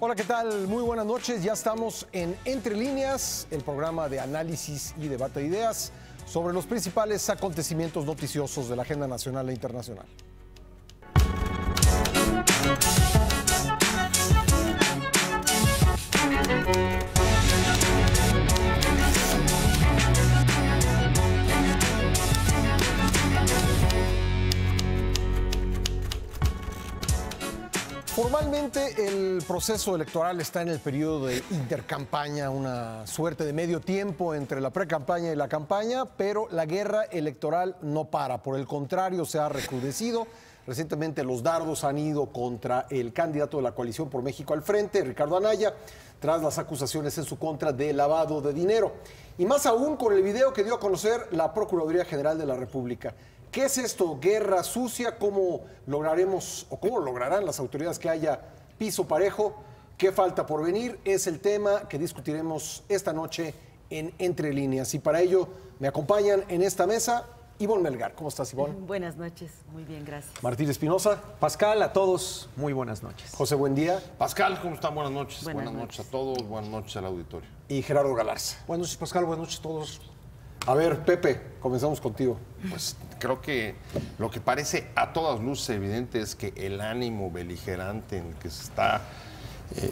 Hola, ¿qué tal? Muy buenas noches. Ya estamos en Entre Líneas, el programa de análisis y debate de ideas sobre los principales acontecimientos noticiosos de la agenda nacional e internacional. Formalmente el proceso electoral está en el periodo de intercampaña, una suerte de medio tiempo entre la precampaña y la campaña, pero la guerra electoral no para, por el contrario se ha recrudecido. Recientemente los dardos han ido contra el candidato de la Coalición por México al Frente, Ricardo Anaya, tras las acusaciones en su contra de lavado de dinero. Y más aún con el video que dio a conocer la Procuraduría General de la República. ¿Qué es esto? ¿Guerra sucia? ¿Cómo lograremos o cómo lograrán las autoridades que haya piso parejo? ¿Qué falta por venir? Es el tema que discutiremos esta noche en Entre Líneas. Y para ello me acompañan en esta mesa Ivonne Melgar. ¿Cómo estás, Ivonne? Buenas noches, muy bien, gracias. Martín Espinosa. Pascal, a todos, muy buenas noches. José Buendía. Pascal, ¿cómo están? Buenas noches. Buenas noches a todos, buenas noches al auditorio. Y Gerardo Galarza. Buenas noches, Pascal, buenas noches a todos. A ver, Pepe, comenzamos contigo. Pues creo que lo que parece a todas luces evidente es que el ánimo beligerante en el que se está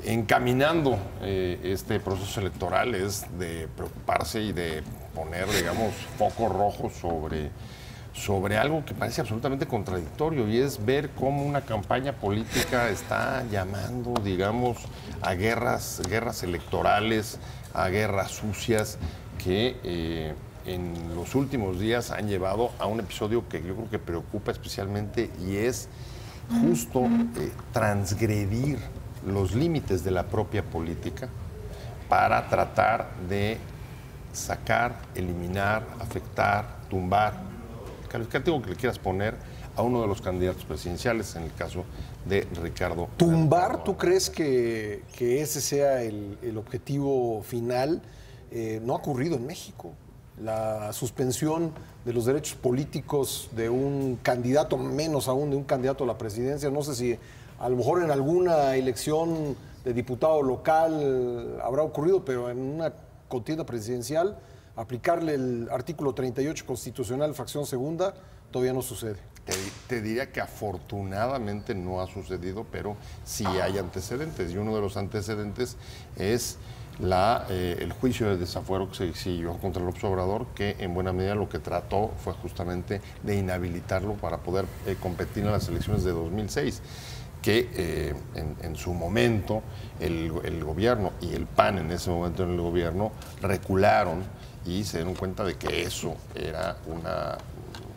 encaminando este proceso electoral es de preocuparse y de poner, digamos, foco rojo sobre algo que parece absolutamente contradictorio, y es ver cómo una campaña política está llamando, digamos, a guerras electorales, a guerras sucias que en los últimos días han llevado a un episodio que yo creo que preocupa especialmente, y es justo transgredir los límites de la propia política para tratar de sacar, eliminar, afectar, tumbar, calificativo que le quieras poner, a uno de los candidatos presidenciales, en el caso de Ricardo. ¿Tumbar? ¿Tú crees que ese sea el objetivo final? No ha ocurrido en México. La suspensión de los derechos políticos de un candidato, menos aún de un candidato a la presidencia. No sé si a lo mejor en alguna elección de diputado local habrá ocurrido, pero en una contienda presidencial, aplicarle el artículo 38 constitucional, fracción segunda, todavía no sucede. Te diría que afortunadamente no ha sucedido, pero sí hay antecedentes, y uno de los antecedentes es el juicio de desafuero que se siguió contra López Obrador, que en buena medida lo que trató fue justamente de inhabilitarlo para poder competir en las elecciones de 2006, que en su momento el gobierno y el PAN en ese momento en el gobierno recularon y se dieron cuenta de que eso era una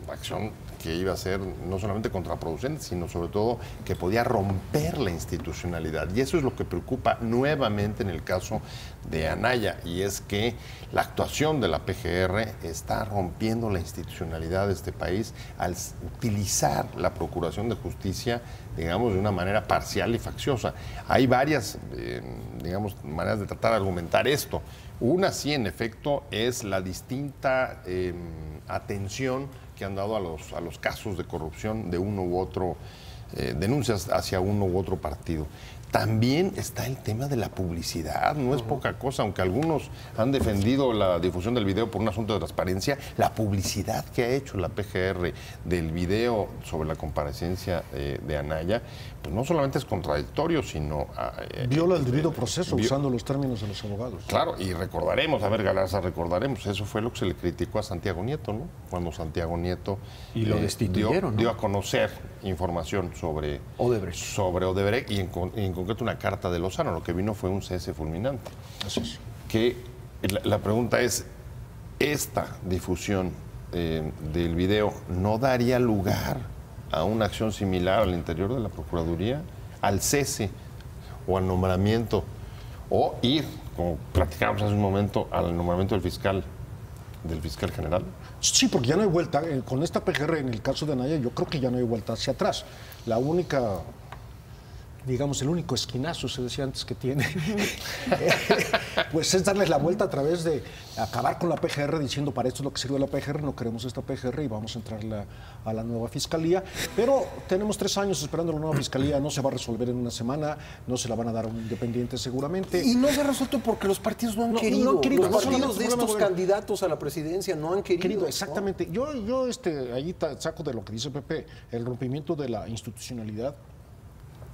acción que iba a ser no solamente contraproducente, sino sobre todo que podía romper la institucionalidad. Y eso es lo que preocupa nuevamente en el caso de Anaya, y es que la actuación de la PGR está rompiendo la institucionalidad de este país al utilizar la Procuración de Justicia, digamos, de una manera parcial y facciosa. Hay varias, digamos, maneras de tratar de argumentar esto. Una, sí, en efecto, es la distinta atención que han dado a los casos de corrupción de uno u otro, denuncias hacia uno u otro partido. También está el tema de la publicidad, no es poca cosa, aunque algunos han defendido la difusión del video por un asunto de transparencia. La publicidad que ha hecho la PGR del video sobre la comparecencia de Anaya, pues no solamente es contradictorio, sino... viola el debido proceso, usando los términos de los abogados. Claro, y recordaremos, a ver, Galarza, recordaremos, eso fue lo que se le criticó a Santiago Nieto, ¿no? Cuando Santiago Nieto y lo destituyeron, dio a conocer información sobre Odebrecht y en concreto una carta de Lozano. Lo que vino fue un cese fulminante. Así es. Que la pregunta es, ¿esta difusión del video no daría lugar a una acción similar al interior de la Procuraduría, al cese o al nombramiento, o ir, como platicábamos hace un momento, al nombramiento del fiscal general? Sí, porque ya no hay vuelta. Con esta PGR, en el caso de Anaya, yo creo que ya no hay vuelta hacia atrás. La única digamos, el único esquinazo, se decía antes, que tiene, pues es darles la vuelta a través de acabar con la PGR diciendo para esto es lo que sirve la PGR, no queremos esta PGR y vamos a entrar a la nueva fiscalía. Pero tenemos 3 años esperando la nueva fiscalía, no se va a resolver en una semana, no se la van a dar a un independiente seguramente. Y no se ha resuelto porque los partidos no han querido. No han querido. Los partidos No de estos candidatos a la presidencia no han querido. Exactamente. Yo ahí saco de lo que dice Pepe, el rompimiento de la institucionalidad.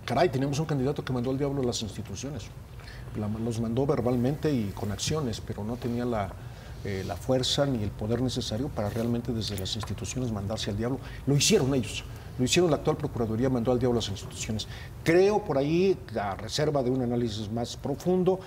Caray, tenemos un candidato que mandó al diablo a las instituciones. Los mandó verbalmente y con acciones, pero no tenía la fuerza ni el poder necesario para realmente desde las instituciones mandarse al diablo. Lo hicieron ellos. Lo hicieron, la actual Procuraduría mandó al diablo a las instituciones. Creo por ahí, a reserva de un análisis más profundo,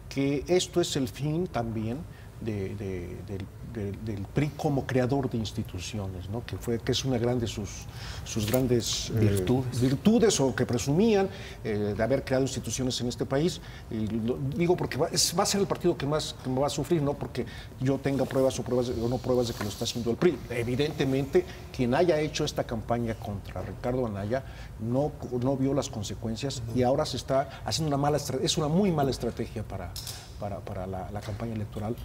que esto es el fin también del PRI como creador de instituciones, ¿no? que es una de sus grandes virtudes o que presumían de haber creado instituciones en este país. Y lo digo porque va a ser el partido que más va a sufrir, no porque yo tenga pruebas o no pruebas de que lo está haciendo el PRI. Evidentemente, quien haya hecho esta campaña contra Ricardo Anaya no vio las consecuencias y ahora se está haciendo una muy mala estrategia para la campaña electoral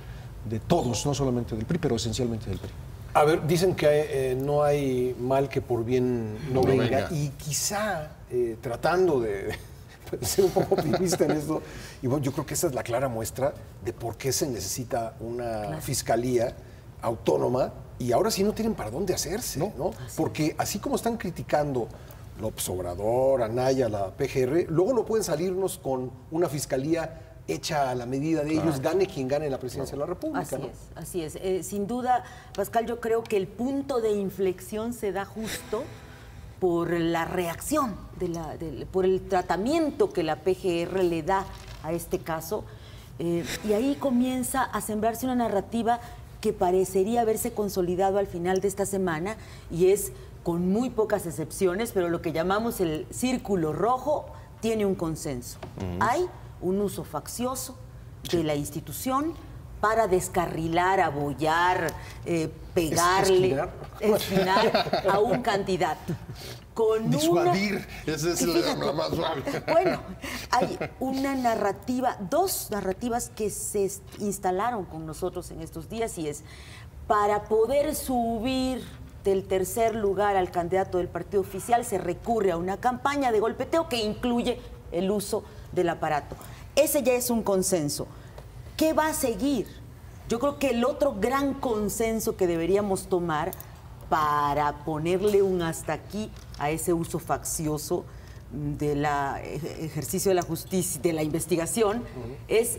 de todos, no solamente del PRI, pero esencialmente del PRI. A ver, dicen que no hay mal que por bien no venga. Y quizá tratando de ser un poco optimista en esto, y bueno, yo creo que esa es la clara muestra de por qué se necesita una fiscalía autónoma y ahora sí no tienen para dónde hacerse, ¿no? Porque así como están criticando López Obrador, Anaya, la PGR, luego no pueden salirnos con una fiscalía hecha a la medida de ellos, gane quien gane la presidencia de la República. Así es. Sin duda, Pascal, yo creo que el punto de inflexión se da justo por la reacción, por el tratamiento que la PGR le da a este caso. Y ahí comienza a sembrarse una narrativa que parecería haberse consolidado al final de esta semana y es, con muy pocas excepciones, pero lo que llamamos el círculo rojo tiene un consenso. Hay un uso faccioso de la institución para descarrilar, abollar, pegarle, espinar a un candidato. Disuadir, esa es la más suave. Bueno, hay una narrativa, 2 narrativas que se instalaron con nosotros en estos días y es, para poder subir del tercer lugar al candidato del partido oficial se recurre a una campaña de golpeteo que incluye el uso del aparato. Ese ya es un consenso. ¿Qué va a seguir? Yo creo que el otro gran consenso que deberíamos tomar para ponerle un hasta aquí a ese uso faccioso del ejercicio de la justicia, de la investigación, es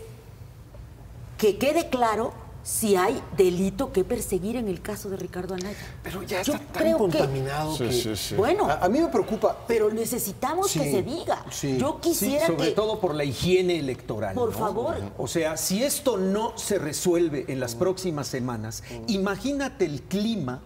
que quede claro si hay delito que perseguir en el caso de Ricardo Anaya. Pero ya está tan contaminado que... Bueno, a mí me preocupa. Pero necesitamos que se diga. Yo quisiera sobre todo por la higiene electoral. Por favor. O sea, si esto no se resuelve en las próximas semanas, imagínate el clima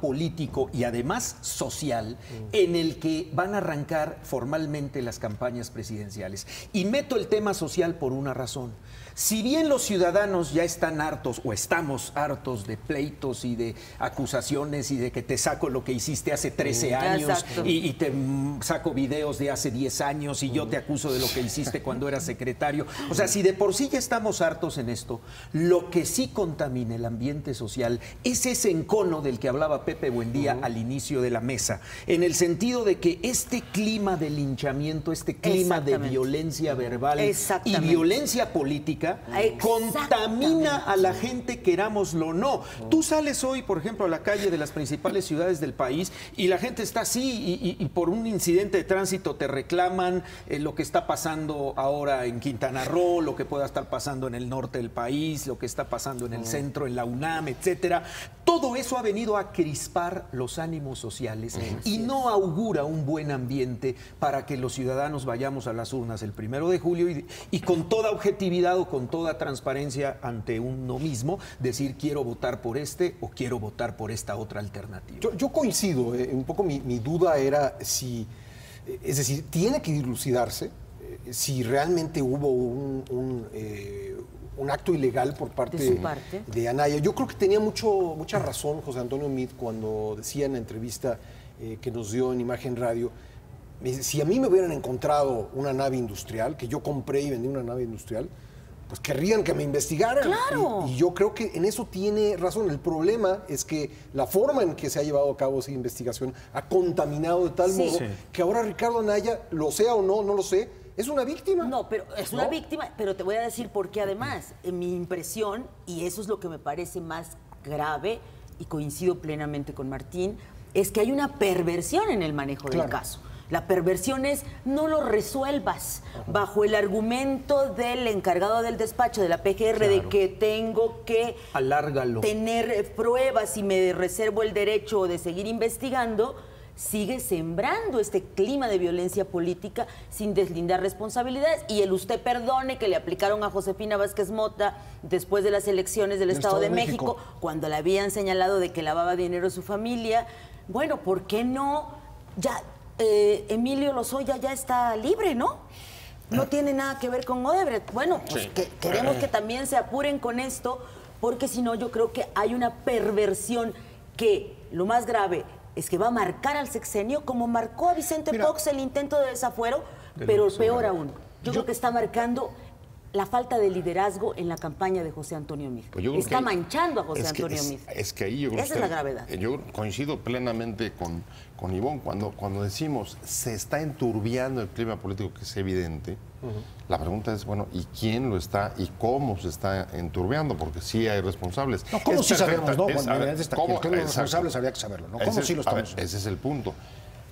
político y además social en el que van a arrancar formalmente las campañas presidenciales. Y meto el tema social por una razón. Si bien los ciudadanos ya están hartos o estamos hartos de pleitos y de acusaciones y de que te saco lo que hiciste hace 13 años y te saco videos de hace 10 años y yo te acuso de lo que hiciste cuando eras secretario. O sea, si de por sí ya estamos hartos en esto, lo que sí contamina el ambiente social es ese encono del que hablaba Pepe Buendía al inicio de la mesa, en el sentido de que este clima de linchamiento, este clima de violencia verbal y violencia política contamina a la gente, querámoslo o no. Tú sales hoy, por ejemplo, a la calle de las principales ciudades del país y la gente está así y por un incidente de tránsito te reclaman lo que está pasando ahora en Quintana Roo, lo que pueda estar pasando en el norte del país, lo que está pasando en el centro, en la UNAM, etcétera. Todo eso ha venido a crispar los ánimos sociales y no augura un buen ambiente para que los ciudadanos vayamos a las urnas el 1 de julio y con toda objetividad o con toda transparencia ante uno mismo, decir quiero votar por este o quiero votar por esta otra alternativa. Yo coincido, un poco mi duda era si, es decir, tiene que dilucidarse si realmente hubo un acto ilegal por parte de Anaya. Yo creo que tenía mucha razón José Antonio Meade cuando decía en la entrevista que nos dio en Imagen Radio Me dice, si a mí me hubieran encontrado una nave industrial, que yo compré y vendí una nave industrial, pues querrían que me investigaran. ¡Claro! Y yo creo que en eso tiene razón. El problema es que la forma en que se ha llevado a cabo esa investigación ha contaminado de tal modo que ahora Ricardo Anaya, lo sea o no, no lo sé, es una víctima. No, pero es una víctima, pero te voy a decir por qué además. En mi impresión, y eso es lo que me parece más grave, y coincido plenamente con Martín, es que hay una perversión en el manejo del caso. La perversión es no lo resuelvas bajo el argumento del encargado del despacho de la PGR de que tengo que tener pruebas y me reservo el derecho de seguir investigando. Sigue sembrando este clima de violencia política sin deslindar responsabilidades. Y el usted perdone que le aplicaron a Josefina Vázquez Mota después de las elecciones del Estado de México, cuando le habían señalado de que lavaba dinero a su familia. Bueno, ¿por qué no? Ya Emilio Lozoya ya está libre, ¿no? No tiene nada que ver con Odebrecht. Bueno, pues queremos que también se apuren con esto, porque si no yo creo que hay una perversión que, lo más grave, es que va a marcar al sexenio como marcó a Vicente Fox el intento de desafuero, pero peor aún, yo creo que está marcando la falta de liderazgo en la campaña de José Antonio Meade. Pues está manchando a José Antonio Meade. Es que ahí yo creo esa es la gravedad. Yo coincido plenamente con Ivonne cuando decimos se está enturbiando el clima político, que es evidente. La pregunta es, bueno, ¿y quién lo está y cómo se está enturbiando? Porque sí hay responsables. No, ¿cómo sí sabemos? No, bueno, ¿cómo? Que los responsables habría que saberlo, ¿no? ¿Cómo sí lo estamos? Ese es el punto.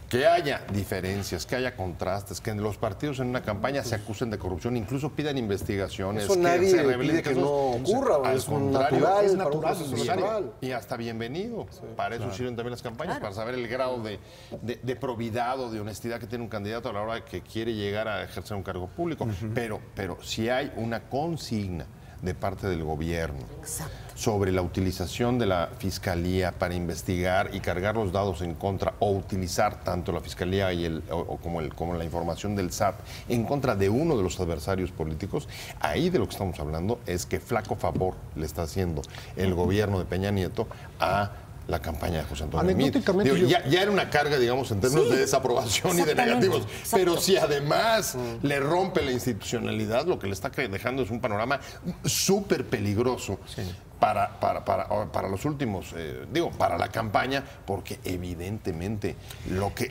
Que haya diferencias, que haya contrastes, que en los partidos en una campaña se acusen de corrupción, incluso pidan investigaciones. Eso que nadie se revelen pide que no ocurra, al es contrario, natural, es natural. y hasta bienvenido. Para eso sirven también las campañas, para saber el grado de probidad o de honestidad que tiene un candidato a la hora de que quiere llegar a ejercer un cargo público. Pero si hay una consigna de parte del gobierno sobre la utilización de la Fiscalía para investigar y cargar los dados en contra, o utilizar tanto la Fiscalía y como la información del SAT en contra de uno de los adversarios políticos, ahí de lo que estamos hablando es que flaco favor le está haciendo el gobierno de Peña Nieto a la campaña de José Antonio Meade. Ya era una carga, digamos, en términos de desaprobación y de negativos. Pero si además le rompe la institucionalidad, lo que le está dejando es un panorama súper peligroso para los últimos, para la campaña, porque evidentemente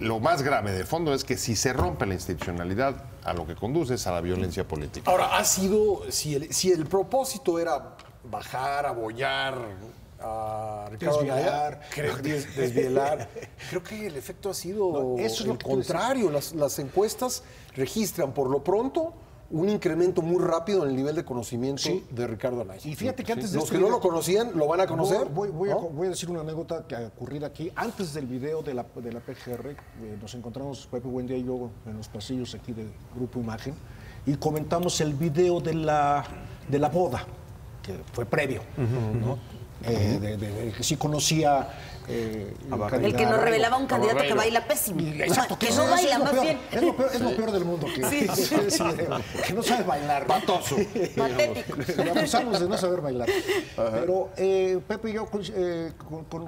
lo más grave de fondo es que si se rompe la institucionalidad, a lo que conduce es a la violencia política. Ahora, si el propósito era bajar, abollar a Ricardo Anaya, desvielar. Creo que el efecto ha sido el contrario. Las encuestas registran por lo pronto un incremento muy rápido en el nivel de conocimiento de Ricardo Anaya. Y fíjate que antes de los que no lo conocían lo van a conocer. Voy a decir una anécdota que ha ocurrido aquí. Antes del video de la PGR, nos encontramos Pepe Buendía y yo en los pasillos aquí del Grupo Imagen y comentamos el video de la boda, que fue previo, ¿no? Que sí conocía el que nos revelaba un candidato que baila pésimo. Exacto, que no baila, más bien. Es lo peor del mundo, que no sabe bailar. Patoso. Patético. Lo acusamos de no saber bailar. Pero Pepe y yo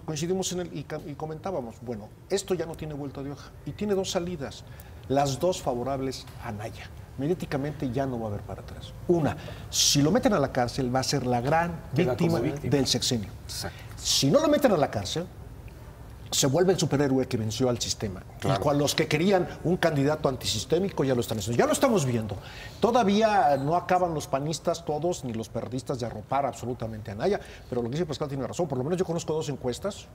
coincidimos en él y comentábamos, bueno, esto ya no tiene vuelta de hoja y tiene dos salidas, las dos favorables a Anaya. Mediáticamente ya no va a haber para atrás. Una, si lo meten a la cárcel va a ser la gran víctima del sexenio. Exacto. Si no lo meten a la cárcel, se vuelve el superhéroe que venció al sistema. Claro. Y con los que querían un candidato antisistémico ya lo están haciendo. Ya lo estamos viendo. Todavía no acaban los panistas todos, ni los perredistas, de arropar absolutamente a Anaya, pero lo que dice Pascal tiene razón. Por lo menos yo conozco dos encuestas,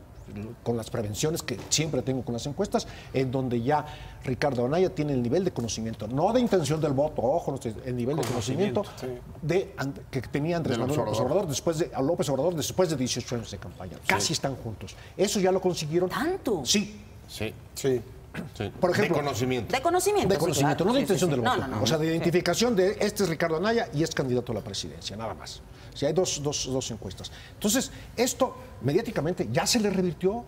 con las prevenciones que siempre tengo con las encuestas, en donde ya Ricardo Anaya tiene el nivel de conocimiento, no de intención del voto, ojo, el nivel de conocimiento que tenía Andrés Manuel López Obrador después de 18 años de campaña. Casi están juntos. Eso ya lo consiguieron. ¿Tanto? Sí. Por ejemplo, de conocimiento. De conocimiento, no de intención del voto. No. O sea, de identificación de este es Ricardo Anaya y es candidato a la presidencia, nada más. O sea, hay dos encuestas. Entonces, esto mediáticamente ya se le revirtió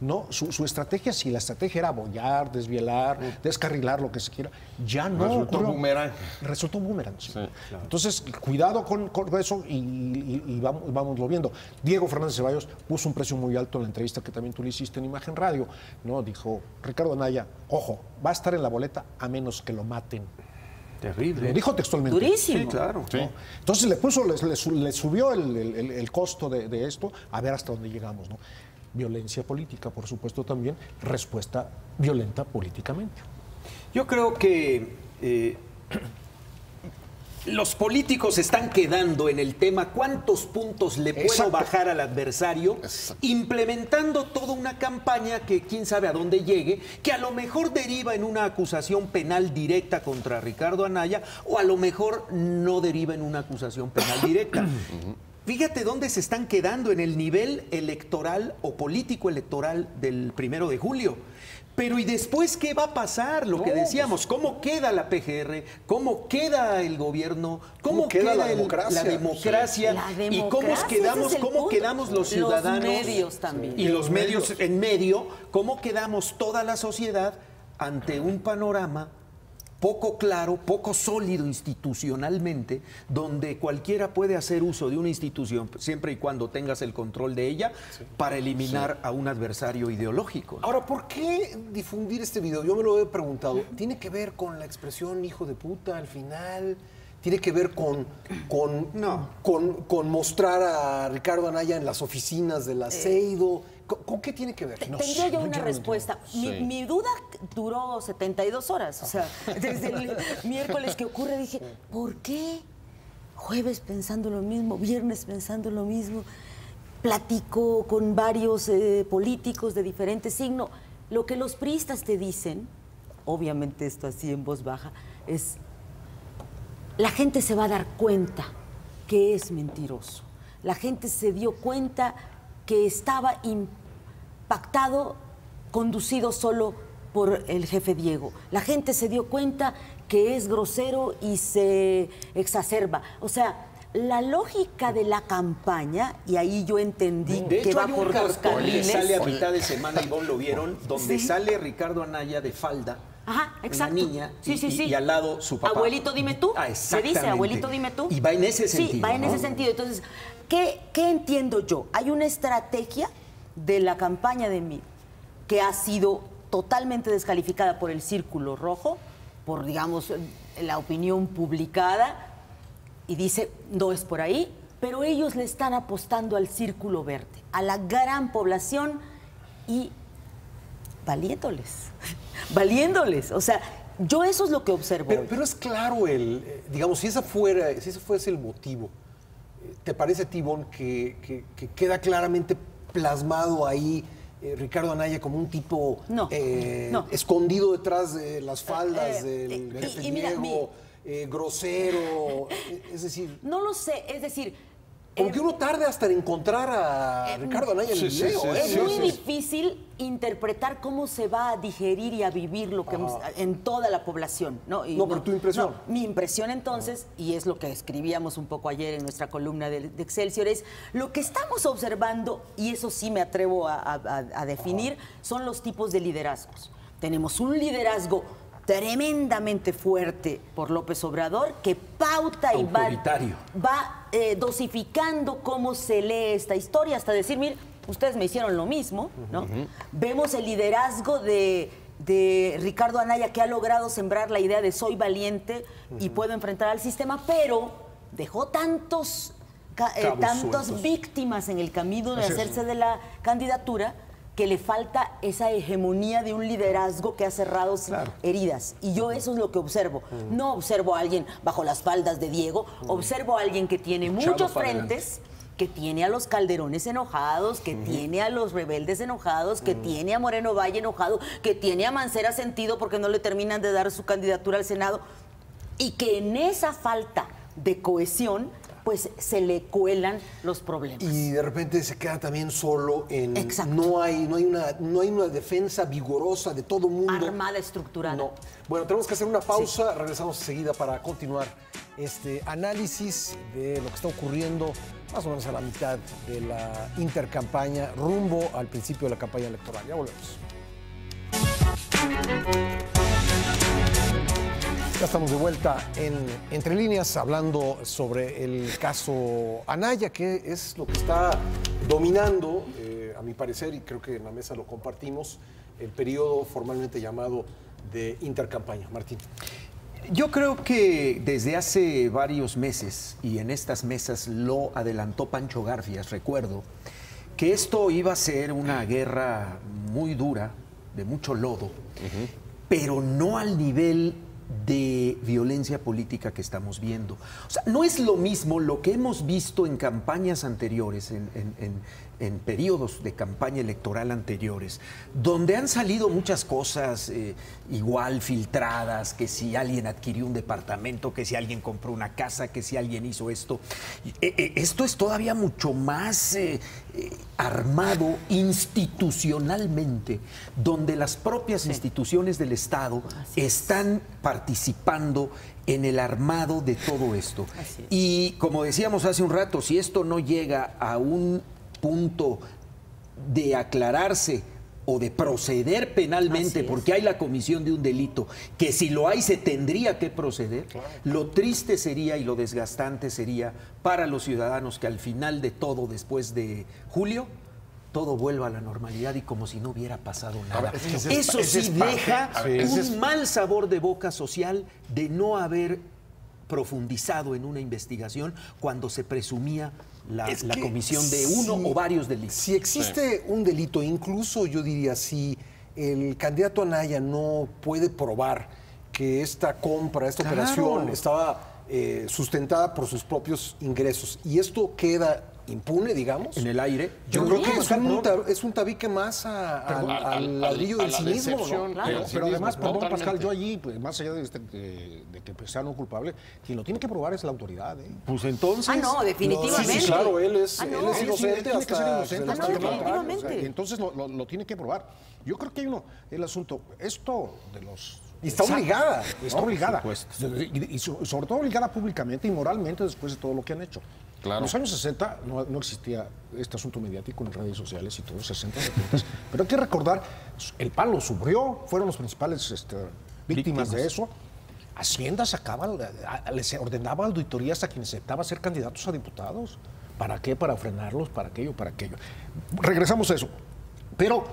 No, su estrategia, si la estrategia era abollar, desvielar, descarrilar, lo que se quiera, ya no Resultó ocurrió. boomerang. Resultó un boomerang, sí. Sí, claro. Entonces, cuidado con eso y vámonos viendo. Diego Fernández Ceballos puso un precio muy alto en la entrevista que también tú le hiciste en Imagen Radio, ¿no? Dijo, Ricardo Anaya, ojo, va a estar en la boleta a menos que lo maten. Terrible. Lo dijo textualmente. Durísimo. Sí, claro. Sí. ¿no? Entonces le subió el costo de esto, a ver hasta dónde llegamos, ¿no? Violencia política, por supuesto, también, respuesta violenta políticamente. Yo creo que los políticos están quedando en el tema cuántos puntos le puedo Exacto. bajar al adversario, Exacto. implementando toda una campaña que quién sabe a dónde llegue, que a lo mejor deriva en una acusación penal directa contra Ricardo Anaya o a lo mejor no deriva en una acusación penal directa. Fíjate dónde se están quedando en el nivel electoral o político electoral del 1 de julio. Pero ¿y después qué va a pasar? Lo que decíamos, ¿cómo queda la PGR? ¿Cómo queda el gobierno? ¿Cómo queda la democracia? ¿Y cómo quedamos los ciudadanos? Los medios también. Y los medios en medio, ¿cómo quedamos toda la sociedad ante un panorama poco claro, poco sólido institucionalmente, donde cualquiera puede hacer uso de una institución siempre y cuando tengas el control de ella para eliminar a un adversario ideológico? Ahora, ¿por qué difundir este video? Yo me lo he preguntado. ¿Tiene que ver con la expresión hijo de puta al final? ¿Tiene que ver con mostrar a Ricardo Anaya en las oficinas de la CEIDO? ¿Con qué tiene que ver? Tendría yo una respuesta. Mi duda duró 72 horas. O sea, desde el miércoles que ocurre dije, ¿por qué? Jueves pensando lo mismo, viernes pensando lo mismo. Platico con varios políticos de diferente signo. Lo que los priistas te dicen, obviamente esto así en voz baja, es la gente se va a dar cuenta que es mentiroso. La gente se dio cuenta que estaba impactado, conducido solo por el jefe Diego. La gente se dio cuenta que es grosero y se exacerba. O sea, la lógica de la campaña, y ahí yo entendí De que hecho, va hay un por dos cartón que carriles. sale a mitad de semana, Ivonne, lo vieron, donde Sí. sale Ricardo Anaya de falda. Ajá, exacto. Una niña Sí, sí, sí. y al lado su papá. Abuelito, dime tú. Ah, Se exactamente. dice, abuelito, dime tú. Y va en ese Sí, sentido. va en ¿no? ese sentido. Entonces, ¿qué entiendo yo? Hay una estrategia de la campaña de mí que ha sido totalmente descalificada por el Círculo Rojo, por, digamos, la opinión publicada, y dice, no es por ahí, pero ellos le están apostando al Círculo Verde, a la gran población y valiéndoles. O sea, yo eso es lo que observo. Pero es claro digamos, si ese fuese el motivo, ¿te parece, Tibón, que queda claramente plasmado ahí Ricardo Anaya como un tipo No. escondido detrás de las faldas del jefe y mira, Diego, grosero? Es decir, No lo sé, es decir, como que uno tarde hasta en encontrar a Ricardo Anaya en el sí, video. sí, es sí, muy sí. difícil interpretar cómo se va a digerir y a vivir lo que en toda la población, ¿no? Y No, pero tu impresión. mi impresión entonces, y es lo que escribíamos un poco ayer en nuestra columna de Excelsior, es lo que estamos observando, y eso sí me atrevo a definir, son los tipos de liderazgos. Tenemos un liderazgo tremendamente fuerte por López Obrador, que pauta y Autoritario. va dosificando cómo se lee esta historia, hasta decir, mire, ustedes me hicieron lo mismo, ¿no? Vemos el liderazgo de Ricardo Anaya, que ha logrado sembrar la idea de soy valiente y puedo enfrentar al sistema, pero dejó tantas sueltos. víctimas en el camino de hacerse de la candidatura, que le falta esa hegemonía de un liderazgo que ha cerrado heridas. Y yo eso es lo que observo. No observo a alguien bajo las faldas de Diego, observo a alguien que tiene muchos para frentes, que tiene a los Calderones enojados, que tiene a los rebeldes enojados, que tiene a Moreno Valle enojado, que tiene a Mancera sentido porque no le terminan de dar su candidatura al Senado, y que en esa falta de cohesión pues se le cuelan los problemas. Y de repente se queda también solo en... Exacto. No hay una defensa vigorosa de todo mundo. Armada, estructurada. No. Bueno, tenemos que hacer una pausa. Regresamos enseguida para continuar este análisis de lo que está ocurriendo más o menos a la mitad de la intercampaña, rumbo al principio de la campaña electoral. Ya volvemos. Ya estamos de vuelta en Entre Líneas, hablando sobre el caso Anaya, que es lo que está dominando, a mi parecer, y creo que en la mesa lo compartimos, el periodo formalmente llamado de intercampaña. Martín. Yo creo que desde hace varios meses, y en estas mesas lo adelantó Pancho Garfias, recuerdo, que esto iba a ser una guerra muy dura, de mucho lodo, pero no al nivel de violencia política que estamos viendo. O sea, no es lo mismo lo que hemos visto en campañas anteriores, en periodos de campaña electoral anteriores, donde han salido muchas cosas igual filtradas, que si alguien adquirió un departamento, que si alguien compró una casa, que si alguien hizo esto. Esto es todavía mucho más armado institucionalmente, donde las propias instituciones del Estado están participando en el armado de todo esto. Y como decíamos hace un rato, si esto no llega a un punto de aclararse o de proceder penalmente, porque hay la comisión de un delito, que si lo hay se tendría que proceder, lo triste sería y lo desgastante sería para los ciudadanos que al final de todo, después de julio, todo vuelva a la normalidad y como si no hubiera pasado nada. Eso sí deja un mal sabor de boca social de no haber profundizado en una investigación cuando se presumía la comisión de uno o varios delitos. Si existe un delito, incluso yo diría, si el candidato Anaya no puede probar que esta compra, esta operación estaba sustentada por sus propios ingresos y esto queda impune, digamos. En el aire. Yo creo que es un tabique más al ladrillo del cinismo, ¿no? Claro. Pero además, perdón, Pascal, yo allí, pues, más allá de que sea no culpable, quien lo tiene que probar es la autoridad. Pues entonces... Ah, no, definitivamente. Sí, claro, él es inocente hasta... definitivamente. Entonces lo tiene que probar. Yo creo que hay el asunto, esto de los... Y está obligada. Está obligada. Y sobre todo obligada públicamente y moralmente después de todo lo que han hecho. Claro. En los años 60 no existía este asunto mediático en las redes sociales y todo, 60, 70. Pero hay que recordar, el PAN lo sufrió, fueron los principales víctimas de eso. Hacienda les ordenaba auditorías a quienes aceptaban ser candidatos a diputados. ¿Para qué? Para frenarlos, para aquello, para aquello. Regresamos a eso. Pero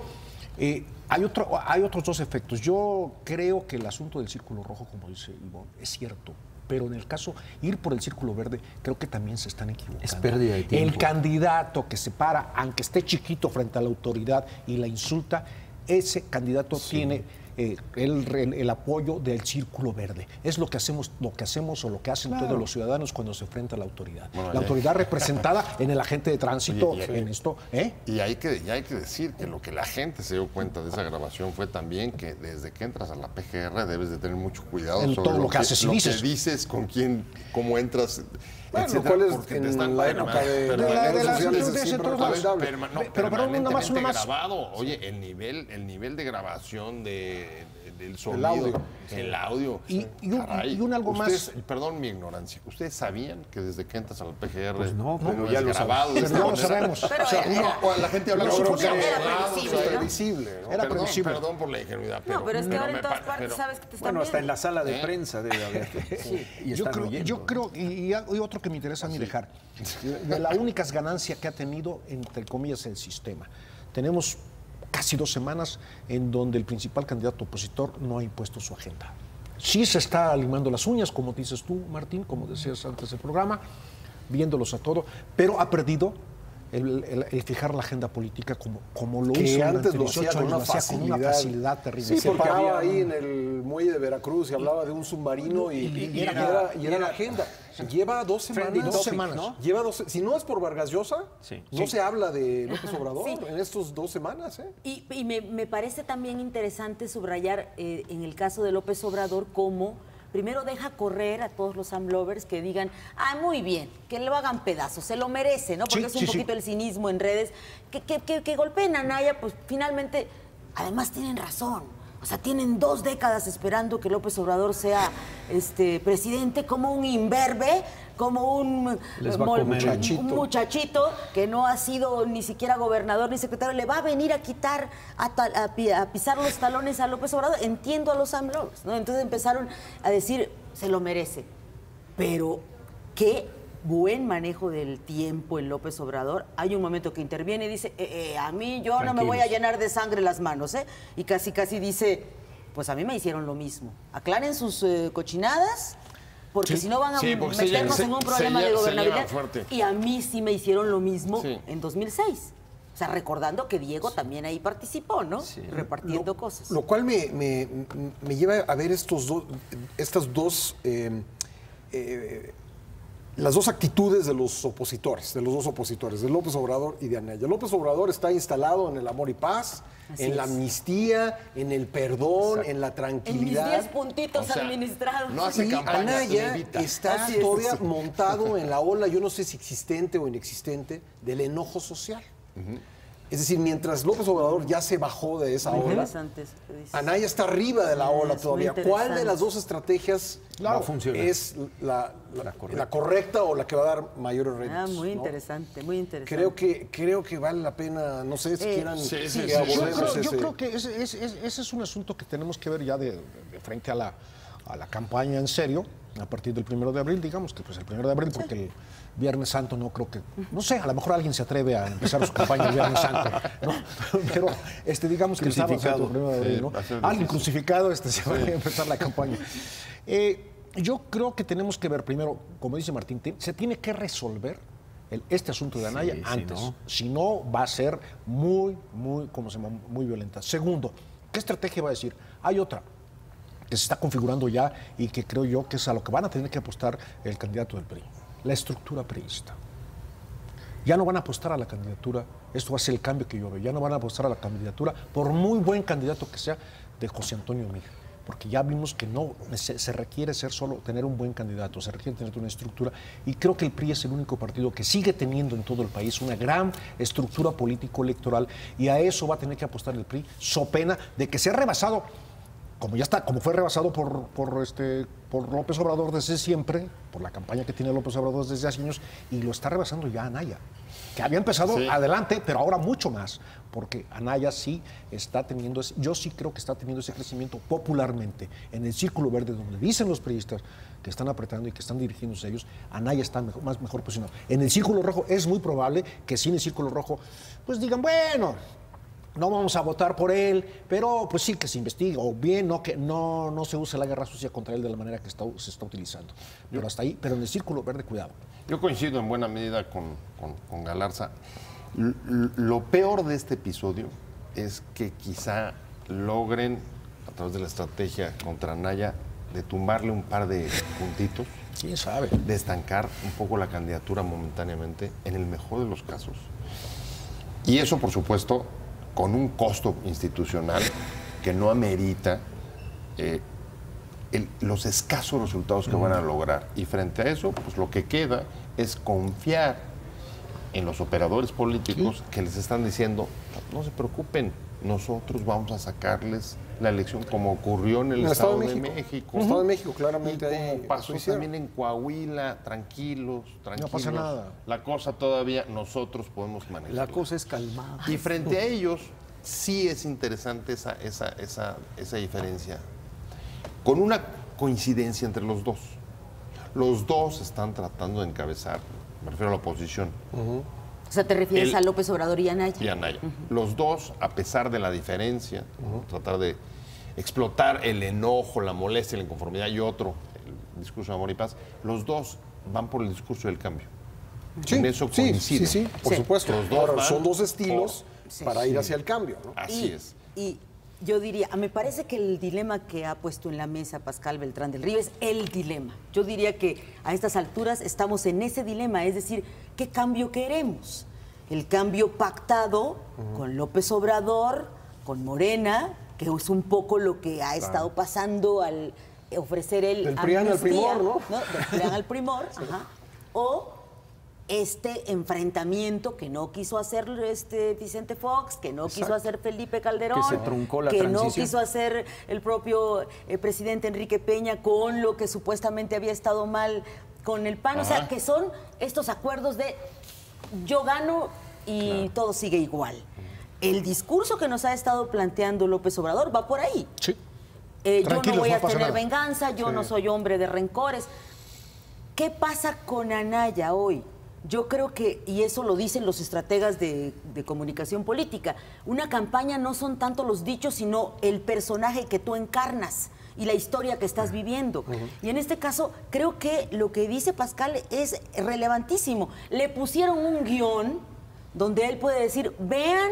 hay otros dos efectos. Yo creo que el asunto del círculo rojo, como dice Ivonne, es cierto. Pero en el caso, ir por el círculo verde, creo que también se están equivocando. Es pérdida de tiempo. El candidato que se para, aunque esté chiquito frente a la autoridad y la insulta, ese candidato tiene el apoyo del círculo verde. Es lo que hacemos o lo que hacen todos los ciudadanos cuando se enfrenta a la autoridad. Bueno, la autoridad representada en el agente de tránsito, en esto. Y hay que decir que lo que la gente se dio cuenta de esa grabación fue también que desde que entras a la PGR debes de tener mucho cuidado en sobre todo lo que haces y dices. Lo que dices, con quién, cómo entras. Bueno, lo cual es en la época de las sociales es siempre recomendable. Pero permanentemente grabado. Oye, el nivel de grabación del sonido, el audio. Y un algo más. Perdón mi ignorancia. ¿Ustedes sabían que desde que entras al PGR, pues no, pero ya lo grabado? Pero ya lo sabemos. La gente habla era previsible. Era previsible. Perdón por la ingenuidad. No, pero es que ahora en todas partes sabes que te están Bueno, hasta en viendo. la sala de prensa debe haber. Y yo creo, y otro que me interesa a mí dejar, de la única ganancia que ha tenido, entre comillas, el sistema. Tenemos casi 2 semanas en donde el principal candidato opositor no ha impuesto su agenda. Sí se está limando las uñas, como dices tú, Martín, como decías antes del programa, viéndolos a todo, pero ha perdido el fijar la agenda política como lo hizo antes durante lo hacía con una facilidad terrible. Sí, porque paraba ahí en el muelle de Veracruz y hablaba de un submarino y era la agenda. Lleva 2 semanas. 2 semanas. ¿No? Lleva 2, si no es por Vargas Llosa, no se habla de López Obrador en estos 2 semanas. Y me parece también interesante subrayar en el caso de López Obrador cómo primero deja correr a todos los AMLovers que digan, muy bien, que lo hagan pedazos, se lo merece, ¿no? Porque es un poquito el cinismo en redes, que golpeen a Anaya, pues finalmente, además tienen razón. O sea, tienen 2 décadas esperando que López Obrador sea presidente, como un imberbe, como un muchachito que no ha sido ni siquiera gobernador ni secretario, le va a venir a quitar, a pisar los talones a López Obrador. Entiendo a los AMLOs, ¿no? Entonces empezaron a decir, se lo merece. Pero qué buen manejo del tiempo en López Obrador. Hay un momento que interviene y dice, a mí yo no me voy a llenar de sangre las manos, ¿eh? Y casi dice, pues a mí me hicieron lo mismo. Aclaren sus cochinadas, porque si no van a meternos en un problema de gobernabilidad. Y a mí sí me hicieron lo mismo en 2006. O sea, recordando que Diego también ahí participó, ¿no? Sí. Repartiendo cosas. Lo cual me lleva a ver las dos actitudes de los opositores, de López Obrador y de Anaya. López Obrador está instalado en el amor y paz, la amnistía, en el perdón, en la tranquilidad. En mis 10 puntitos administrados. No hace campaña, Anaya está todavía montado en la ola, yo no sé si existente o inexistente, del enojo social. Es decir, mientras López Obrador ya se bajó de esa ola, Anaya está arriba de la ola todavía. ¿Cuál de las dos estrategias es la correcta o la que va a dar mayores réditos? Muy interesante, muy interesante. Creo que vale la pena, no sé si quieran... Yo creo que ese es un asunto que tenemos que ver ya de frente a la campaña en serio, a partir del 1 de abril, digamos que pues el 1 de abril, porque el Viernes Santo no creo que, no sé, a lo mejor alguien se atreve a empezar su campaña el Viernes Santo, ¿no? Pero digamos que el sábado santo, 1 de abril, ¿no? Alguien crucificado se va a empezar la campaña. Yo creo que tenemos que ver primero, como dice Martín, se tiene que resolver este asunto de Anaya antes. Si no, va a ser muy violenta. Segundo, ¿qué estrategia va a decir? Hay otra que se está configurando ya y que creo yo que es a lo que van a tener que apostar el candidato del PRI, la estructura priista. Ya no van a apostar a la candidatura, esto va a ser el cambio que yo veo, ya no van a apostar a la candidatura, por muy buen candidato que sea, de José Antonio Meade, porque ya vimos que no se requiere tener un buen candidato, se requiere tener una estructura, y creo que el PRI es el único partido que sigue teniendo en todo el país una gran estructura político-electoral, y a eso va a tener que apostar el PRI, so pena de que sea rebasado, como fue rebasado por López Obrador desde siempre, por la campaña que tiene López Obrador desde hace años, y lo está rebasando ya Anaya, que había empezado adelante, pero ahora mucho más, porque Anaya sí está teniendo, yo sí creo que está teniendo ese crecimiento popularmente. En el círculo verde, donde dicen los priistas que están apretando y que están dirigiéndose a ellos, Anaya está mejor posicionado. En el círculo rojo es muy probable que sí en el círculo rojo, pues digan, bueno, no vamos a votar por él, pero pues sí que se investigue, o bien que no se use la guerra sucia contra él de la manera que se está utilizando. Pero hasta ahí, pero en el círculo verde, cuidado. Yo coincido en buena medida con Galarza. Lo peor de este episodio es que quizá logren, a través de la estrategia contra Anaya, de tumbarle un par de puntitos. ¿Quién sabe? De estancar un poco la candidatura momentáneamente, en el mejor de los casos. Y eso, por supuesto, con un costo institucional que no amerita los escasos resultados que van a lograr. Y frente a eso, pues lo que queda es confiar en los operadores políticos que les están diciendo, no se preocupen, nosotros vamos a sacarles la elección, como ocurrió en el Estado de México. El Estado de México, claramente. Y como pasó también en Coahuila, tranquilos. No pasa nada. La cosa todavía nosotros podemos manejar. La cosa es calmada. Y frente a ellos, sí es interesante esa diferencia. Con una coincidencia entre los dos. Los dos están tratando de encabezar, me refiero a la oposición. O sea, ¿te refieres a López Obrador y Anaya? Y Anaya. Los dos, a pesar de la diferencia, tratar de explotar el enojo, la molestia, la inconformidad y otro, el discurso de amor y paz, los dos van por el discurso del cambio. En eso coinciden. Sí, por supuesto. Los dos son dos estilos para ir hacia el cambio, ¿no? Así es. Y yo diría, me parece que el dilema que ha puesto en la mesa Pascal Beltrán del Río es el dilema. Yo diría que a estas alturas estamos en ese dilema, es decir, ¿qué cambio queremos? El cambio pactado con López Obrador, con Morena, que es un poco lo que ha estado pasando al ofrecer el del PRIAN al primor, ¿no? Del PRIAN al primor, o este enfrentamiento que no quiso hacer Vicente Fox, que no quiso hacer Felipe Calderón, que se truncó la que transición, no quiso hacer el propio presidente Enrique Peña con lo que supuestamente había estado mal con el PAN. O sea, que son estos acuerdos de yo gano y todo sigue igual. El discurso que nos ha estado planteando López Obrador va por ahí. Sí. Yo no voy a pasa tener nada. venganza, yo no soy hombre de rencores. ¿Qué pasa con Anaya hoy? Yo creo que, y eso lo dicen los estrategas de comunicación política, una campaña no son tanto los dichos, sino el personaje que tú encarnas y la historia que estás viviendo. Y en este caso, creo que lo que dice Pascal es relevantísimo. Le pusieron un guión donde él puede decir, vean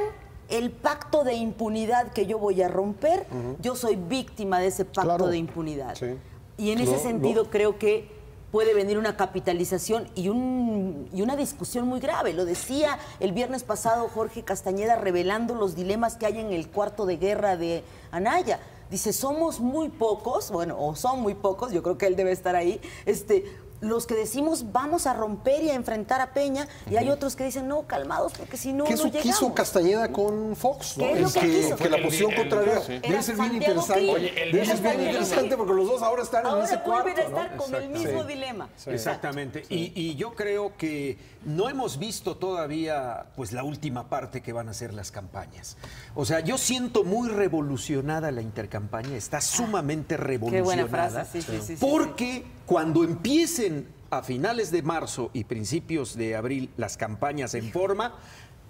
el pacto de impunidad que yo voy a romper, yo soy víctima de ese pacto de impunidad. Sí. Y en ese sentido creo que puede venir una capitalización y una discusión muy grave. Lo decía el viernes pasado Jorge Castañeda revelando los dilemas que hay en el cuarto de guerra de Anaya. Dice, somos muy pocos, bueno, o son muy pocos, yo creo que él debe estar ahí, los que decimos vamos a romper y a enfrentar a Peña, y hay otros que dicen, no, calmados, porque si no, ¿Qué no llegamos. quiso Castañeda con Fox? ¿No? ¿Qué es lo que quiso? Que la posición contraria debe ser bien Santiago interesante. Krill. Debe ser bien interesante porque los dos ahora están en ese Ahora cuarto. vuelven a estar ¿no? con el mismo dilema. Exactamente. Y yo creo que no hemos visto todavía pues la última parte que van a ser las campañas. O sea, yo siento muy revolucionada la intercampaña, está sumamente revolucionada. Qué buena frase, sí. Porque cuando empiecen a finales de marzo y principios de abril las campañas en forma,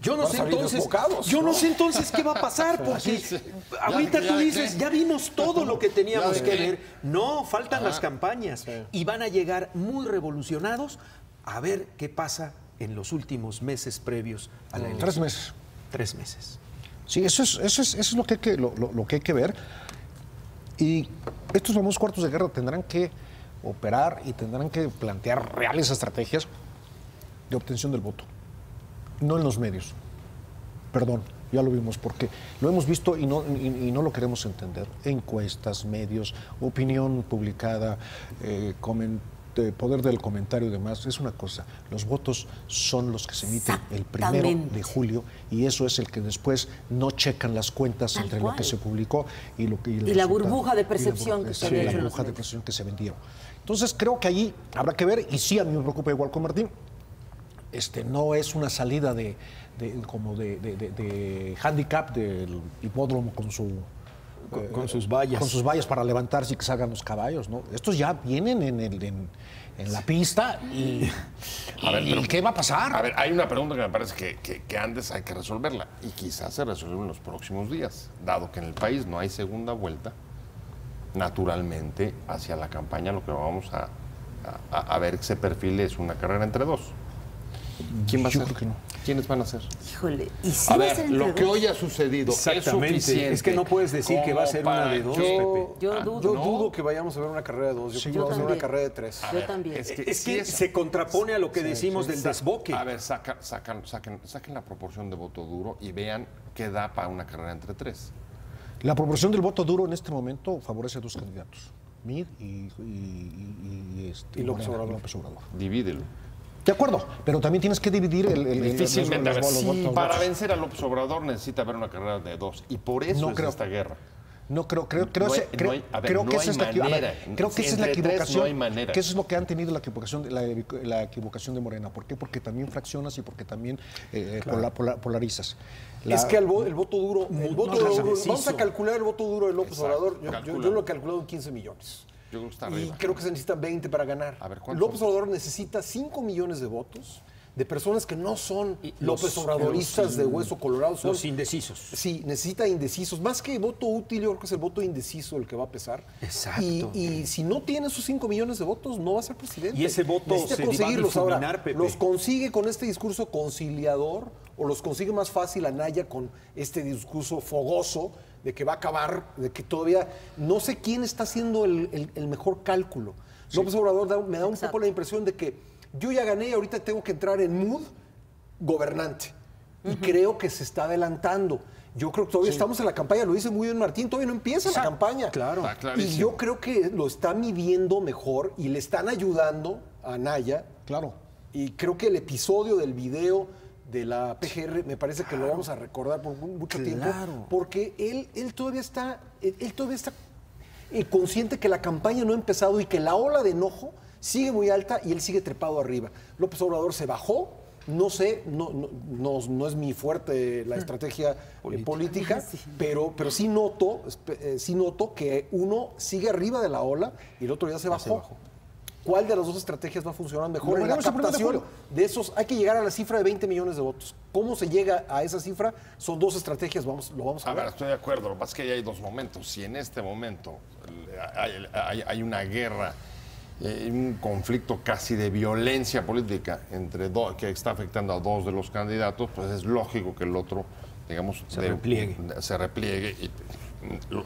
yo no Van a sé salir entonces, desbocados, yo ¿no? no sé entonces qué va a pasar, porque ahorita tú dices, ya vimos todo lo que teníamos que ver. No, faltan las campañas y van a llegar muy revolucionados a ver qué pasa en los últimos meses previos a la elección. 3 meses. 3 meses. Sí, eso es lo que hay que ver. Y estos famosos cuartos de guerra tendrán que operar y tendrán que plantear reales estrategias de obtención del voto. No en los medios. Perdón, ya lo vimos, porque lo hemos visto y no lo queremos entender. Encuestas, medios, opinión publicada, poder del comentario y demás, es una cosa. Los votos son los que se emiten el 1 de julio y eso es el que después no checan las cuentas entre lo que se publicó y lo que... Y la burbuja de percepción que se había hecho en la los burbuja de medios. percepción que se vendieron. Entonces creo que allí habrá que ver, y sí a mí me preocupa igual con Martín, no es una salida de handicap del hipódromo con sus vallas. Con sus vallas para levantarse y que salgan los caballos, ¿no? Estos ya vienen en la pista y ¿qué va a pasar? A ver, hay una pregunta que me parece que antes hay que resolverla y quizás se resuelva en los próximos días, dado que en el país no hay segunda vuelta. Naturalmente, hacia la campaña lo que vamos a ver que se perfile es una carrera entre dos. ¿Quién va a ser? Creo que no. ¿Quiénes van a ser? Híjole, y si A va a ser ver, entre lo que dos? hoy ha sucedido es Exactamente. suficiente. Es que no puedes decir que va a ser una de dos, Pepe. Yo dudo. Yo dudo que vayamos a ver una carrera de dos. Yo creo que vamos a ver una carrera de 3. Yo también. Es sí que se contrapone a lo que decimos del desboque. A ver, saquen la proporción de voto duro y vean qué da para una carrera entre 3. La proporción del voto duro en este momento favorece a 2 candidatos, Mid y López Morena, Obrador. López Obrador. Divídelo. De acuerdo, pero también tienes que dividir Difícilmente. los votos. Para vencer a López Obrador necesita haber una carrera de 2 y por eso No es creo. esta guerra. No creo que No esa es la equivocación. No hay manera. Que eso es lo que han tenido la equivocación de Morena. ¿Por qué? Porque también fraccionas y porque también polarizas. Es que el voto duro, indeciso. vamos a calcular el voto duro de López Exacto, Obrador. Yo calcula. lo he calculado en 15 millones. Yo creo que está Y arriba. creo que se necesitan 20 para ganar. A ver, ¿cuántos López son? Obrador necesita 5 millones de votos de personas que no son Los- López Obradoristas de hueso colorado. Son, Los indecisos. Sí, necesita indecisos. Más que voto útil, yo creo que es el voto indeciso el que va a pesar. Exacto. Y si no tiene esos 5 millones de votos, no va a ser presidente. Y ese voto Necesita se va a conseguirlos. Ahora, difuminar, Pepe. ¿los consigue con este discurso conciliador o los consigue más fácil Anaya con este discurso fogoso de que va a acabar, de que todavía no sé quién está haciendo el mejor cálculo? López Obrador me da un poco la impresión de que yo ya gané y ahorita tengo que entrar en mood gobernante. Y creo que se está adelantando. Yo creo que todavía estamos en la campaña, lo dice muy bien Martín, todavía no empieza la campaña. Claro. Está clarísimo. Y yo creo que lo está midiendo mejor y le están ayudando a Anaya Claro. Y creo que el episodio del video de la PGR me parece que lo vamos a recordar por mucho tiempo, porque él todavía está consciente que la campaña no ha empezado y que la ola de enojo sigue muy alta y él sigue trepado arriba. López Obrador se bajó. No sé, no es mi fuerte la estrategia política, sí. pero sí noto que uno sigue arriba de la ola y el otro ya se bajó. ¿Cuál de las dos estrategias va a funcionar mejor? En la captación de esos, hay que llegar a la cifra de 20 millones de votos. ¿Cómo se llega a esa cifra? Son dos estrategias, lo vamos a ver. A ver, estoy de acuerdo, lo que pasa es que hay dos momentos. Si en este momento hay una guerra, un conflicto casi de violencia política entre que está afectando a dos de los candidatos, pues es lógico que el otro, digamos, se repliegue y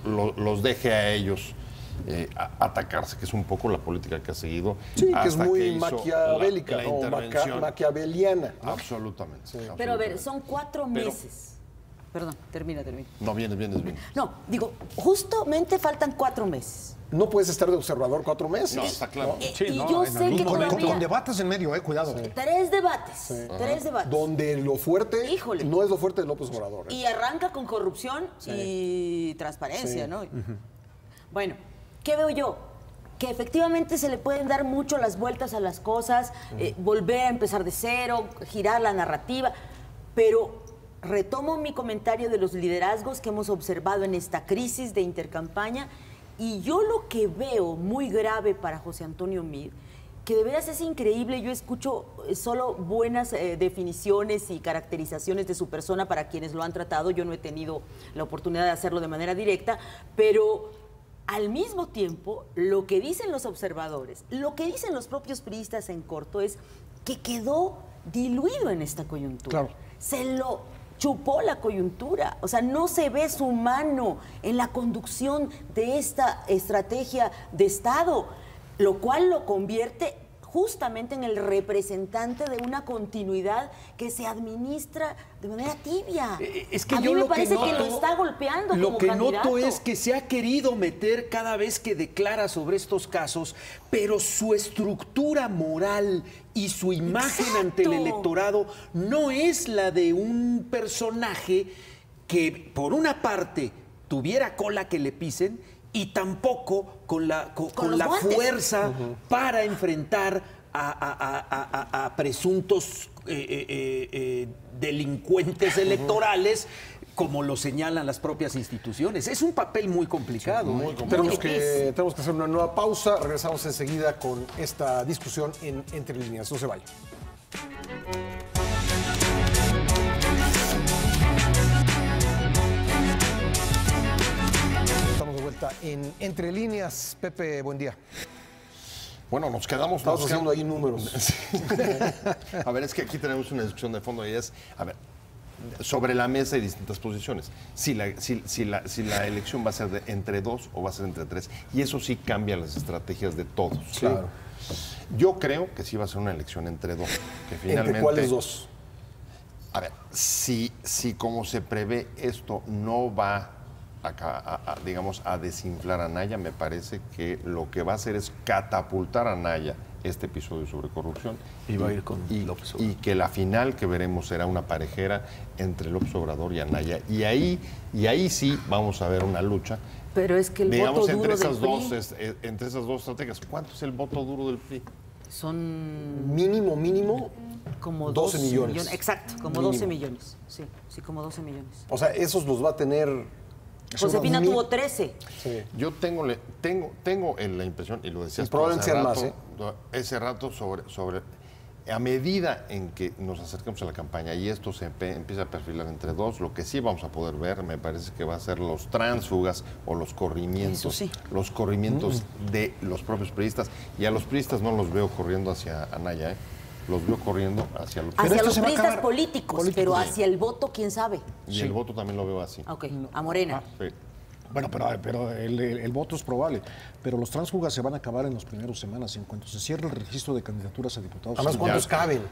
los deje a ellos atacarse, que es un poco la política que ha seguido. Sí, que es muy maquiavélica, maquiaveliana, ¿no? Absolutamente. Sí. Pero a ver, son 4 meses. Perdón, termina. No, vienes. No, digo, justamente faltan 4 meses. No puedes estar de observador 4 meses. No, está claro. Y yo sé que todavía... Con debates en medio, cuidado. Sí. 3 debates. Sí. 3 debates. Donde lo fuerte no es lo fuerte de López Obrador. Y arranca con corrupción y transparencia, ¿no? Bueno, ¿qué veo yo? Que efectivamente se le pueden dar mucho las vueltas a las cosas, volver a empezar de cero, girar la narrativa, pero retomo mi comentario de los liderazgos que hemos observado en esta crisis de intercampaña. Y yo lo que veo muy grave para José Antonio Meade, que de veras es increíble, yo escucho solo buenas definiciones y caracterizaciones de su persona para quienes lo han tratado, yo no he tenido la oportunidad de hacerlo de manera directa, pero al mismo tiempo lo que dicen los observadores, lo que dicen los propios priistas en corto es que quedó diluido en esta coyuntura. Claro. Se lo chupó la coyuntura, o sea, no se ve su mano en la conducción de esta estrategia de Estado, lo cual lo convierte justamente en el representante de una continuidad que se administra de manera tibia. Es que a mí me parece que lo está golpeando como candidato. Lo que noto es que se ha querido meter cada vez que declara sobre estos casos, pero su estructura moral y su imagen ante el electorado no es la de un personaje que, por una parte, tuviera cola que le pisen y tampoco con la fuerza para enfrentar a presuntos delincuentes electorales, como lo señalan las propias instituciones. Es un papel muy complicado. Muy complicado. Tenemos que hacer una nueva pausa. Regresamos enseguida con esta discusión en Entre Líneas. No se vayan. En Entre Líneas, Pepe, buen día. Bueno, Estamos haciendo ahí números. A ver, es que aquí tenemos una discusión de fondo y es, a ver, sobre la mesa hay distintas posiciones. Si la elección va a ser entre 2 o va a ser entre 3, y eso sí cambia las estrategias de todos. Claro. Yo creo que sí va a ser una elección entre 2. Que finalmente, ¿entre cuáles 2? A ver, si como se prevé esto no va a desinflar a Naya, me parece que lo que va a hacer es catapultar a Naya este episodio sobre corrupción y va a ir con López Obrador. Y que la final que veremos será una parejera entre López Obrador y Anaya. Y ahí sí vamos a ver una lucha. Pero es que el voto duro del PRI... entre esas dos estrategias, ¿cuánto es el voto duro del PRI? Son... Mínimo... Como 12 millones. Exacto, como mínimo. 12 millones. Sí, como 12 millones. O sea, esos los va a tener... Josefina tuvo 13. Sí. Yo tengo la impresión, y lo decías probablemente más, ese rato sobre a medida en que nos acercamos a la campaña y esto se empieza a perfilar entre 2, lo que sí vamos a poder ver, me parece que va a ser los tránsfugas o los corrimientos. Sí. Los corrimientos de los propios priistas. Y a los priistas no los veo corriendo hacia Anaya, los veo corriendo hacia los priistas políticos, pero hacia el voto, quién sabe. Y el voto también lo veo así. Ok, a Morena. Sí. Bueno, pero el voto es probable. Pero los tránsfugas se van a acabar en las primeras semanas, en cuanto se cierre el registro de candidaturas a diputados. Además, ¿cuántos caben?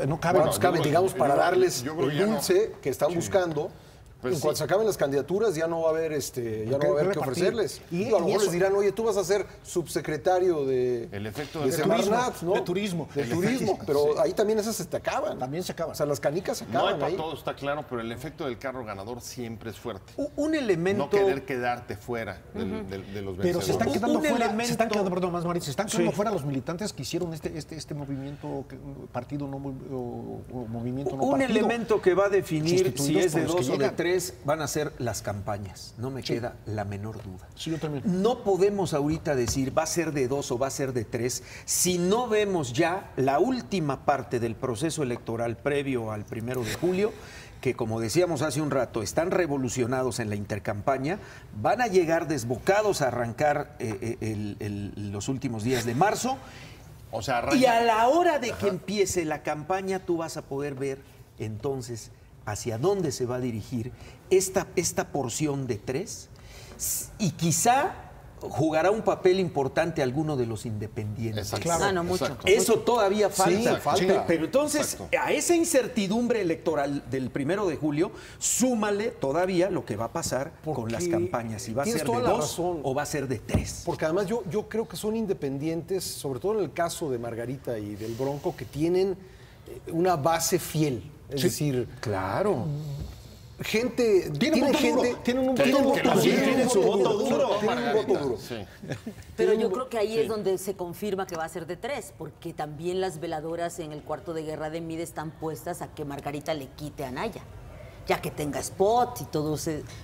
No caben. ¿Cuántos caben? Digamos, para darles el dulce que están buscando, Pues en cuanto se acaben las candidaturas ya no va a haber ya no va a haber que ofrecerles. Y a lo mejor eso- les dirán, oye, tú vas a ser subsecretario de El efecto de de Semarnat, ¿no? de turismo. De turismo, pero ahí también esas se te acaban. También se acaban. O sea, las canicas se No hay acaban para ahí. todo, está claro, pero el efecto del carro ganador siempre es fuerte. Un elemento... No querer quedarte fuera de los Pero se están vencedores. quedando Un fuera, elemento- se están quedando, perdón, más Mari, se están quedando fuera los militantes que hicieron este movimiento, partido no o movimiento no Un partido. elemento que va a definir si Sustituidos es de por los que 2 o de llegan. 3 van a ser las campañas. No me queda la menor duda. Sí, yo también. No podemos ahorita decir va a ser de 2 o va a ser de 3 si no vemos ya la última parte del proceso electoral previo al 1 de julio, que como decíamos hace un rato, están revolucionados en la intercampaña, van a llegar desbocados a arrancar los últimos días de marzo. O sea, Y a la hora de que empiece la campaña, tú vas a poder ver entonces hacia dónde se va a dirigir esta porción de 3 y quizá jugará un papel importante alguno de los independientes. Exacto. No mucho. Exacto. Eso todavía falta. falta. Pero entonces, Exacto. a esa incertidumbre electoral del 1 de julio, súmale todavía lo que va a pasar con Porque las campañas. Si va a tienes ser de toda la 2 razón. o va a ser de 3. Porque además yo creo que son independientes, sobre todo en el caso de Margarita y del Bronco, que tienen una base fiel. Es decir, Claro. gente. Tienen voto duro, tienen un Que voto lo duro. tienen su voto duro. Tienen un voto duro. Sí. Pero yo creo que ahí es donde se confirma que va a ser de 3, porque también las veladoras en el cuarto de guerra de Mid están puestas a que Margarita le quite a Anaya, ya que tenga spot y todo.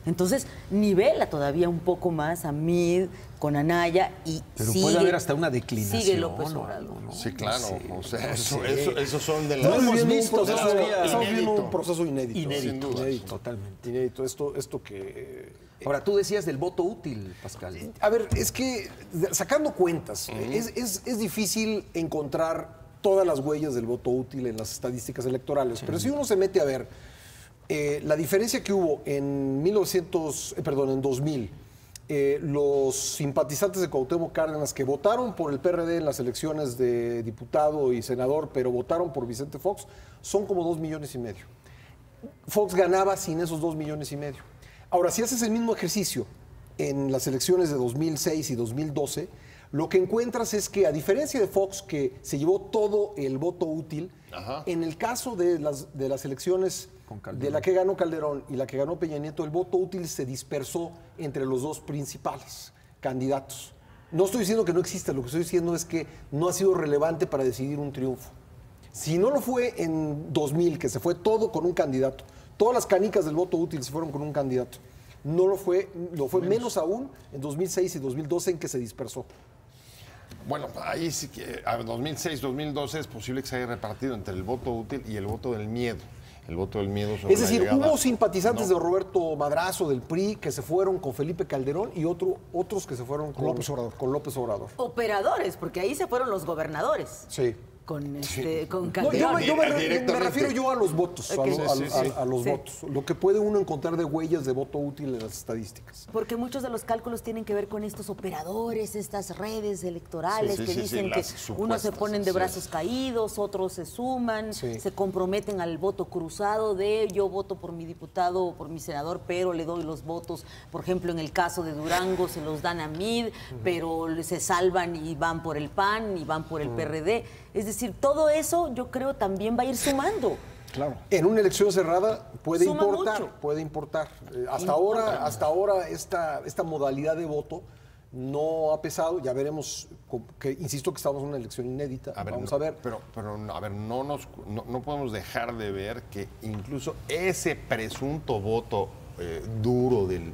Entonces, nivela todavía un poco más a Mid con Anaya y Pero sigue, puede haber hasta una declinación. Sigue López ¿no? Obrador. Sí, claro. O sea, sé. esos son de No las... hemos viviendo un visto proceso- todavía. Estamos viviendo Inédito. un proceso inédito. Inédito, sin duda. Inédito. Totalmente. Inédito. Esto que. Ahora, tú decías del voto útil, Pascal. A ver, es que sacando cuentas, es difícil encontrar todas las huellas del voto útil en las estadísticas electorales, pero si uno se mete a ver la diferencia que hubo en 2000, los simpatizantes de Cuauhtémoc Cárdenas que votaron por el PRD en las elecciones de diputado y senador, pero votaron por Vicente Fox, son como 2,5 millones. Fox ganaba sin esos 2,5 millones. Ahora, si haces el mismo ejercicio en las elecciones de 2006 y 2012, lo que encuentras es que, a diferencia de Fox, que se llevó todo el voto útil, en el caso de las elecciones de la que ganó Calderón y la que ganó Peña Nieto, el voto útil se dispersó entre los dos principales candidatos. No estoy diciendo que no exista, lo que estoy diciendo es que no ha sido relevante para decidir un triunfo. Si no lo fue en 2000, que se fue todo con un candidato, todas las canicas del voto útil se fueron con un candidato, no lo fue menos aún en 2006 y 2012 en que se dispersó. Bueno, ahí sí que a 2006, 2012 es posible que se haya repartido entre el voto útil y el voto del miedo. El voto del miedo sobre Es decir, la llegada. hubo simpatizantes de Roberto Madrazo, del PRI, que se fueron con Felipe Calderón y otros que se fueron con López Obrador. Operadores, porque ahí se fueron los gobernadores. Sí. Con No, Calderón. yo me Directamente. refiero yo a los votos, Ok. a los Sí. votos. Lo que puede uno encontrar de huellas de voto útil en las estadísticas. Porque muchos de los cálculos tienen que ver con estos operadores, estas redes electorales Sí, sí, que sí, dicen sí, que las unos se supuestas, ponen de sí. brazos caídos, otros se suman, Sí. se comprometen al voto cruzado de yo voto por mi diputado o por mi senador, pero le doy los votos, por ejemplo, en el caso de Durango se los dan a Mid, pero se salvan y van por el PAN y van por el PRD. Es decir, todo eso yo creo también va a ir sumando. Claro. En una elección cerrada puede Suma importar, mucho. puede importar. Hasta ahora esta modalidad de voto no ha pesado. Ya veremos, que insisto que estamos en una elección inédita. Vamos a ver. Pero a ver, no podemos dejar de ver que incluso ese presunto voto duro del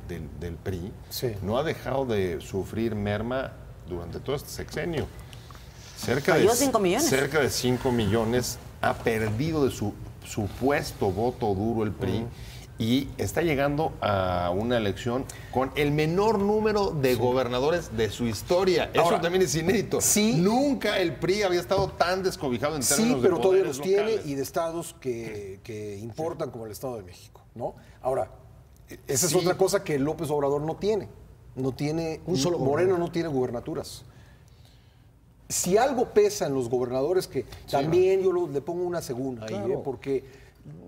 PRI Sí. no ha dejado de sufrir merma durante todo este sexenio. Cayó 5 millones. Cerca de 5 millones ha perdido de su supuesto voto duro el PRI y está llegando a una elección con el menor número de gobernadores de su historia. Eso Ahora, también es inédito. sí. Nunca el PRI había estado tan descobijado en términos Sí, de pero todavía poderes los tiene locales. y de estados que importan, como el Estado de México, ¿no? Ahora, esa es Sí. otra cosa que López Obrador no tiene. No tiene, Un solo Moreno gobernador. no tiene gubernaturas. Si algo pesa en los gobernadores, que también yo le pongo una segunda ahí, Claro. porque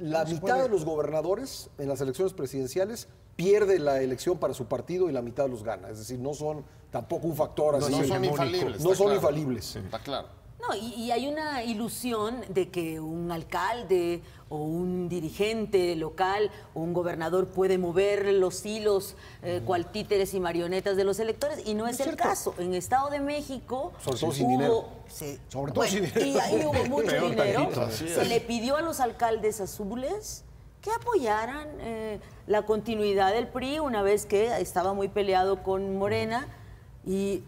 la mitad de los gobernadores en las elecciones presidenciales pierde la elección para su partido y la mitad los gana. Es decir, no son tampoco un factor así. No son infalibles. No está son claro. infalibles. Está claro. No, y hay una ilusión de que un alcalde o un dirigente local o un gobernador puede mover los hilos cual títeres y marionetas de los electores, y no es el caso. En Estado de México Sobre todo sin dinero. Sí, Sobre todo sin dinero. y ahí hubo mucho Peor dinero. tantito, así Se es. le pidió a los alcaldes azules que apoyaran la continuidad del PRI una vez que estaba muy peleado con Morena, y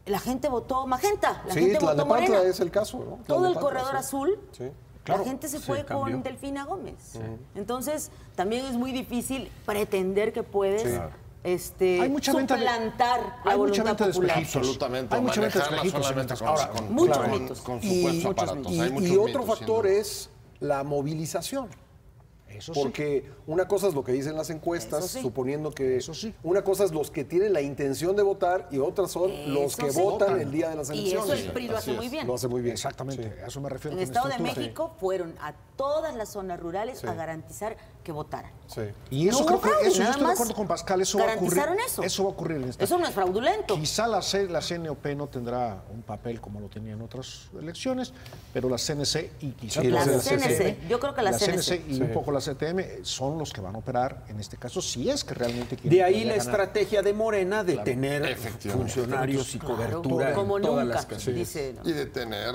la gente votó magenta, la gente votó Tlalnepantla Morena. es el caso, ¿no? Todo el Tlalnepantla, corredor sí. azul, Sí. la gente se fue con Delfina Gómez. Entonces, también es muy difícil pretender que puedes Hay mucha venta de- suplantar la hay mucha voluntad venta de popular. espejitos. Absolutamente. Hay mucha venta de Manejarla espejitos en solamente estas con, cosas. con, Muchos con- mitos. con Y, supuestos aparatos. Hay muchos otro mitos, sin factor duda. es la movilización. Eso sí. Porque una cosa es lo que dicen las encuestas, Eso sí. suponiendo que Eso sí. una cosa es los que tienen la intención de votar y otras son los Eso que sí. votan el día de las Y elecciones. eso el PRI lo hace Así muy es. bien. Lo hace muy bien. Exactamente, Sí. a eso me refiero. En con Estado de estructura. México fueron a todas las zonas rurales Sí. a garantizar que votaran. Sí. Y eso No creo hubo fraude, que eso yo nada estoy de más acuerdo con Pascal, eso va a ocurrir. garantizaron eso. Eso va a ocurrir en esta. Eso no es fraudulento. Quizá la CNOP no tendrá un papel como lo tenía en otras elecciones, pero la CNC y quizá Sí, la CNC. Yo creo que la CNC. y un poco la CTM son los que van a operar en este caso, si es que realmente quieren. De ahí que la vaya a ganar. estrategia de Morena de tener Efectivamente. funcionarios y cobertura como en todas nunca, las casas. dice. ¿no? Y de tener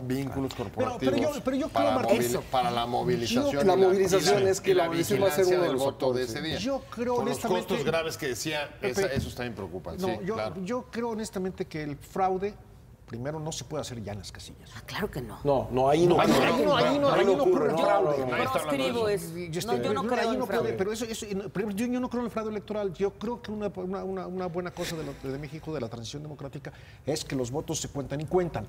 vínculos corporativos pero yo creo, para, Martín, para la movilización. La y movilización y la- es que y la la movilización va a ser vigilancia uno de del los voto de factores, ese sí. día. Yo creo Con los honestamente- costos graves que decía, Pepe, esos también preocupan. No, sí, yo, claro. yo creo honestamente que el fraude, primero, no se puede hacer ya en las casillas. Ah, claro que no. No, ahí no. Ahí no ocurre no, fraude. no, no. Proscribo eso. Yo no creo en fraude. Pero yo no creo en el fraude electoral. Yo creo que una buena cosa de México, de la transición democrática, es que los votos se cuentan y cuentan.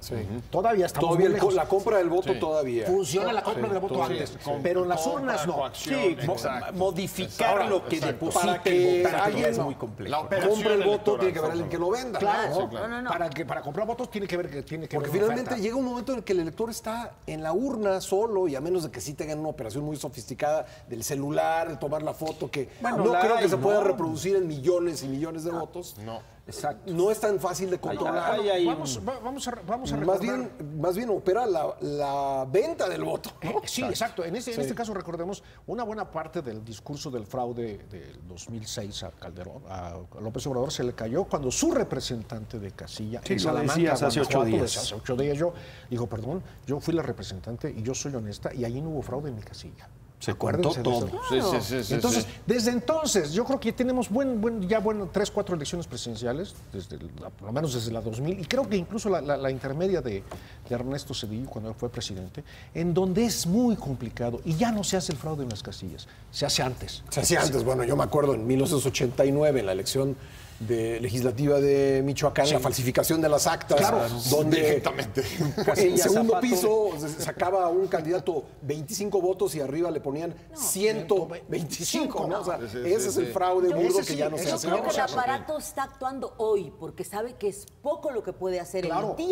Todavía estamos Todavía muy lejos. la compra del voto todavía. Funciona la compra del voto todavía. antes, pero en las Compra, urnas no. coacción, Sí, exacto. modificar Exacto, lo que exacto. deposite Para que el votante alguien es muy complejo. La operación Compra el voto, electoral, tiene que haber alguien que lo venda. Claro, ¿no? No. Para comprar votos tiene que ver que Porque haber una finalmente oferta. llega un momento en el que el elector está en la urna solo, y a menos de que sí tengan una operación muy sofisticada del celular, de tomar la foto, que Bueno, no la creo que hay, se pueda ¿no? reproducir en millones y millones de votos. No. Exacto. No es tan fácil de controlar. Hay Vamos a recordar. Más bien opera la venta del voto. ¿no? Sí, exacto. En este caso recordemos una buena parte del discurso del fraude del 2006 a Calderón, a López Obrador se le cayó cuando su representante de casilla Sí, en lo Salamanca, decías hace 8 Guanajuato, días. hace 8 días yo dijo, perdón, yo fui la representante y yo soy honesta y allí no hubo fraude en mi casilla. Se Acuérdense contó de todo. eso. Sí. Entonces, desde entonces, yo creo que tenemos 3, 4 elecciones presidenciales, por lo menos desde la 2000, y creo que incluso la intermedia de Ernesto Zedillo, cuando él fue presidente, en donde es muy complicado, y ya no se hace el fraude en las casillas, se hace antes. Se hacía antes, bueno, yo me acuerdo en 1989, en la elección legislativa de Michoacán, la falsificación de las actas, Claro, donde directamente. en segundo Zapato. piso sacaba un candidato 25 votos y arriba le ponían 125, ¿no? O sea, ese es el fraude burdo que ya no se Yo hace. creo que el aparato está actuando hoy porque sabe que es poco lo que puede hacer Claro, el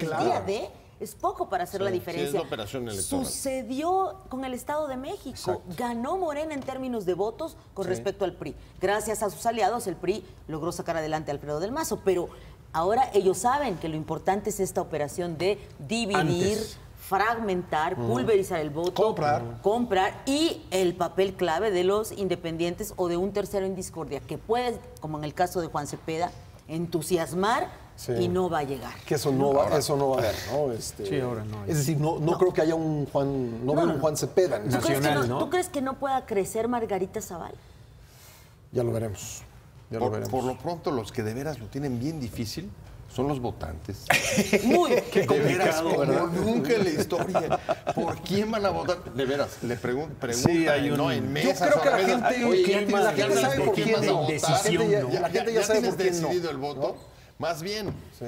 día D. Es poco para hacer la diferencia. es la operación electoral. Sucedió con el Estado de México. Ganó Morena en términos de votos con respecto al PRI. Gracias a sus aliados, el PRI logró sacar adelante a Alfredo del Mazo. Pero ahora ellos saben que lo importante es esta operación de dividir, Antes. fragmentar, pulverizar el voto, comprar y el papel clave de los independientes o de un tercero en discordia que puede, como en el caso de Juan Cepeda, entusiasmar y no va a llegar. Que eso no va a haber, ¿no? Sí, ahora no hay. Es decir, no creo que haya un Juan, no veo un Juan Cepeda. ¿Tú crees, Nacional, ¿no? ¿Tú crees que no pueda crecer Margarita Zavala? Ya lo veremos. Ya lo veremos. Por lo pronto, los que de veras lo tienen bien difícil son los votantes. Muy. De veras, como nunca en la historia. ¿Por quién van a votar? De veras, le preguntan, Sí, hay un- ¿no? En Yo mesas. creo que o a la veces, gente, oye, la ¿quién gente más? sabe por ¿Quién quién vas a no. votar? Decisión, ¿no? La gente ya sabe tienes por quién no. decidido el voto. Más bien. Sí.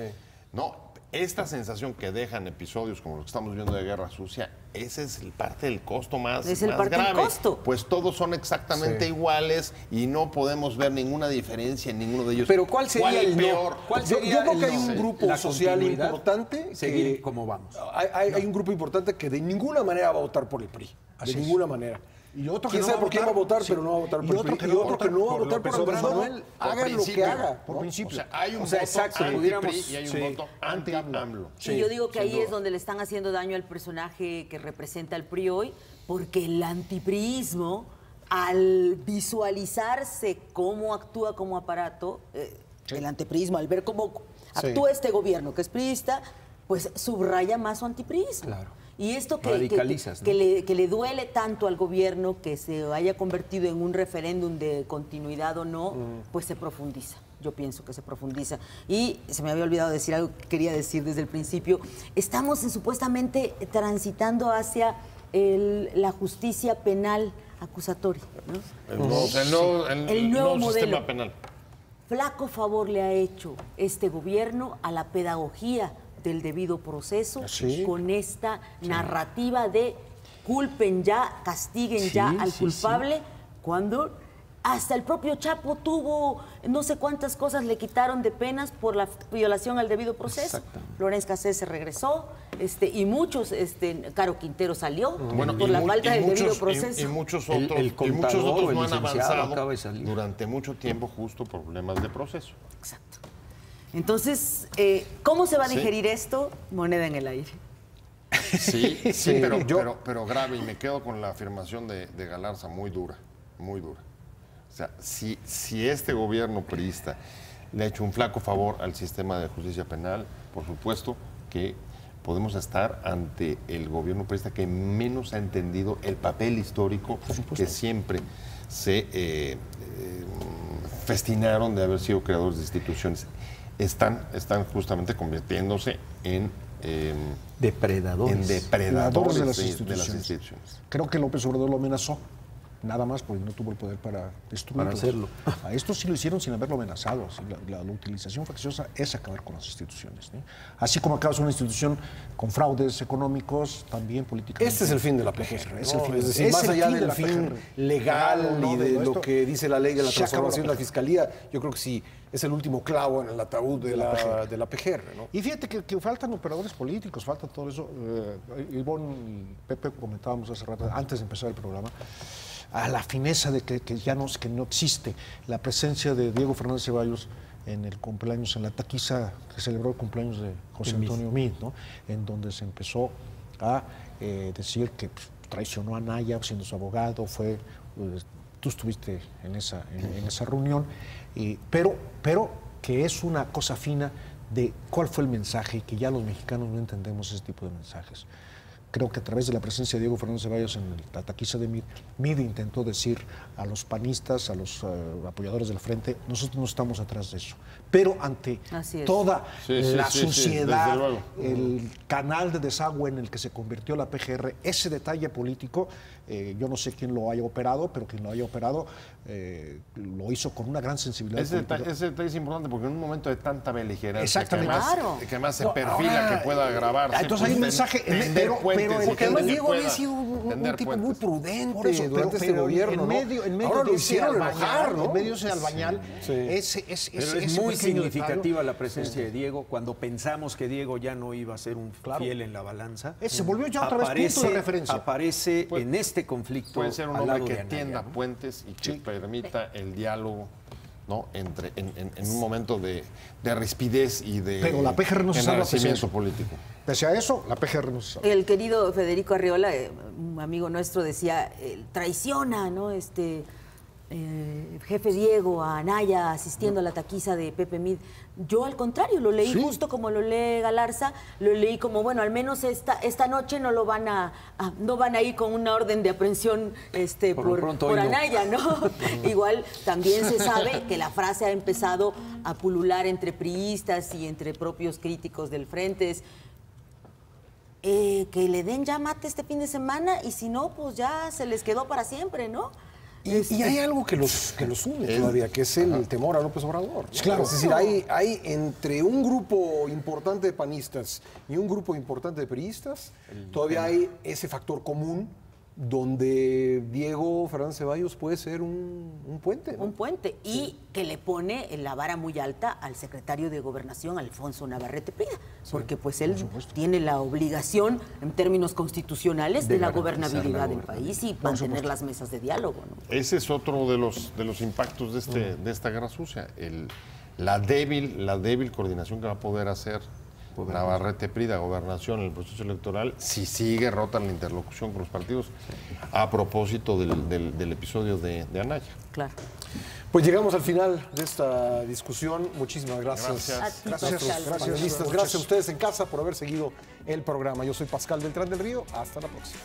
No, esta sensación que dejan episodios como los que estamos viendo de Guerra Sucia, ese es parte del costo más grave. Del costo. Pues todos son exactamente iguales y no podemos ver ninguna diferencia en ninguno de ellos. Pero ¿cuál sería el peor? ¿Cuál Yo sería creo que hay el un grupo la social continuidad? importante Seguir como vamos. Hay un grupo importante que de ninguna manera va a votar por el PRI. Así De es. ninguna manera. Y otro que ¿Quién no sabe va a por quién va a votar? votar, Sí. pero no va a votar Y por el otro PRI. que Y no va a otro que votar no va a por votar por López Andrés Obrador. Manuel. Por Hagan lo que principio. haga. Por ¿no? principio. O sea, hay un O sea, voto exacto, anti-PRI pudiéramos- y hay un sí, voto anti-AMLO. Y yo digo que ahí es donde le están haciendo daño al personaje que representa al PRI hoy, porque el antipriismo, al visualizarse cómo actúa como aparato, el antipriismo, al ver cómo actúa este gobierno que es priista, pues subraya más su antipriismo. Claro. Y esto Radicalizas, ¿no? que le duele tanto al gobierno que se haya convertido en un referéndum de continuidad o no, pues se profundiza. Yo pienso que se profundiza. Y se me había olvidado decir algo que quería decir desde el principio. Estamos supuestamente transitando hacia la justicia penal acusatoria, ¿no? El nuevo modelo. Sistema penal. Flaco favor le ha hecho este gobierno a la pedagogía del debido proceso Sí. con esta narrativa de culpen ya, castiguen ya al culpable, cuando hasta el propio Chapo tuvo no sé cuántas cosas le quitaron de penas por la violación al debido proceso. Lorenz Cassés se regresó, y muchos, Caro Quintero salió por la falta del debido proceso. Y muchos otros, El contador, y muchos otros el no han licenciado acaba avanzado de salir. durante mucho tiempo justo por problemas de proceso. Exacto. Entonces, ¿cómo se va a digerir esto? Moneda en el aire. Sí, pero grave, y me quedo con la afirmación de Galarza, muy dura, muy dura. O sea, si este gobierno priista le ha hecho un flaco favor al sistema de justicia penal, por supuesto que podemos estar ante el gobierno priista que menos ha entendido el papel histórico que siempre se festinaron de haber sido creadores de instituciones. Están justamente convirtiéndose en Depredadores. Depredadores de las instituciones. Creo que López Obrador lo amenazó, nada más porque no tuvo el poder para destruirlo. Para hacerlo. A esto sí lo hicieron sin haberlo amenazado. Así, la utilización facciosa es acabar con las instituciones, ¿no? Así como acabas una institución con fraudes económicos, también políticamente. Este es el fin de la PGR. Es el fin. Es decir, Es más el allá fin de del la fin PGR. legal Claro, no, y de no, lo esto que dice la ley de la se acabó la transformación de la PGR. Fiscalía, yo creo que sí es el último clavo en el ataúd de la PGR, ¿no? Y fíjate que faltan operadores políticos, falta todo eso. Ivonne y Pepe comentábamos hace rato, antes de empezar el programa, a la fineza de que no existe la presencia de Diego Fernández Ceballos en el cumpleaños, en la taquiza que celebró el cumpleaños de José Antonio Meade, ¿no? En donde se empezó a decir que traicionó a Anaya siendo su abogado, tú estuviste en esa reunión, pero que es una cosa fina de cuál fue el mensaje y que ya los mexicanos no entendemos ese tipo de mensajes. Creo que a través de la presencia de Diego Fernández Ceballos en la taquiza de Meade intentó decir a los panistas, a los apoyadores del Frente, nosotros no estamos atrás de eso. Pero ante toda la suciedad, desde luego. el canal de desagüe en el que se convirtió la PGR, ese detalle político, yo no sé quién lo haya operado, pero quien lo haya operado lo hizo con una gran sensibilidad Ese política. detalle es importante porque en un momento de tanta beligerancia, Exactamente. que además se perfila que pueda grabarse. Entonces hay un mensaje, porque además Diego había sido un tipo muy prudente Por eso, durante este gobierno, en medio, Ahora de lo ese hicieron albañal, enojar, ¿no? en medio de ese albañal, Sí. Pero es muy significativa la presencia de Diego. Cuando pensamos que Diego ya no iba a ser un fiel en la balanza, se volvió ya otra vez punto de referencia. Aparece en este conflicto. Puede ser un al hombre lado que de Anaya, tienda ¿no? puentes y que permita el diálogo, ¿no? en un momento de rispidez y de Pero la PGR no se salva pese a enrarecimiento eso. político. Pese a eso, la PGR no se salva. El querido Federico Arriola, un amigo nuestro, decía, traiciona, ¿no? Jefe Diego a Anaya asistiendo a la taquiza de Pepe Meade. Yo al contrario, lo leí justo como lo lee Galarza, lo leí como, bueno, al menos esta noche no van a ir con una orden de aprehensión por Anaya, ¿no? Igual también se sabe que la frase ha empezado a pulular entre priistas y entre propios críticos del Frente. Que le den ya mate este fin de semana y si no, pues ya se les quedó para siempre, ¿no? Y hay algo que los une todavía, que es el temor a López Obrador, ¿no? Claro. Es decir, hay entre un grupo importante de panistas y un grupo importante de priistas, todavía hay ese factor común donde Diego Fernández Ceballos puede ser un puente, ¿no? Un puente. Y que le pone la vara muy alta al secretario de Gobernación, Alfonso Navarrete Prida, porque pues él tiene la obligación, en términos constitucionales, de la gobernabilidad del país y mantener las mesas de diálogo, ¿no? Ese es otro de los impactos de esta guerra sucia, la débil coordinación que va a poder hacer Navarrete Prida, Gobernación, en el proceso electoral, si sigue rota la interlocución con los partidos, a propósito del episodio de Anaya. Claro. Pues llegamos al final de esta discusión. Muchísimas gracias. Gracias. Gracias a ustedes en casa por haber seguido el programa. Yo soy Pascal Beltrán del Río. Hasta la próxima.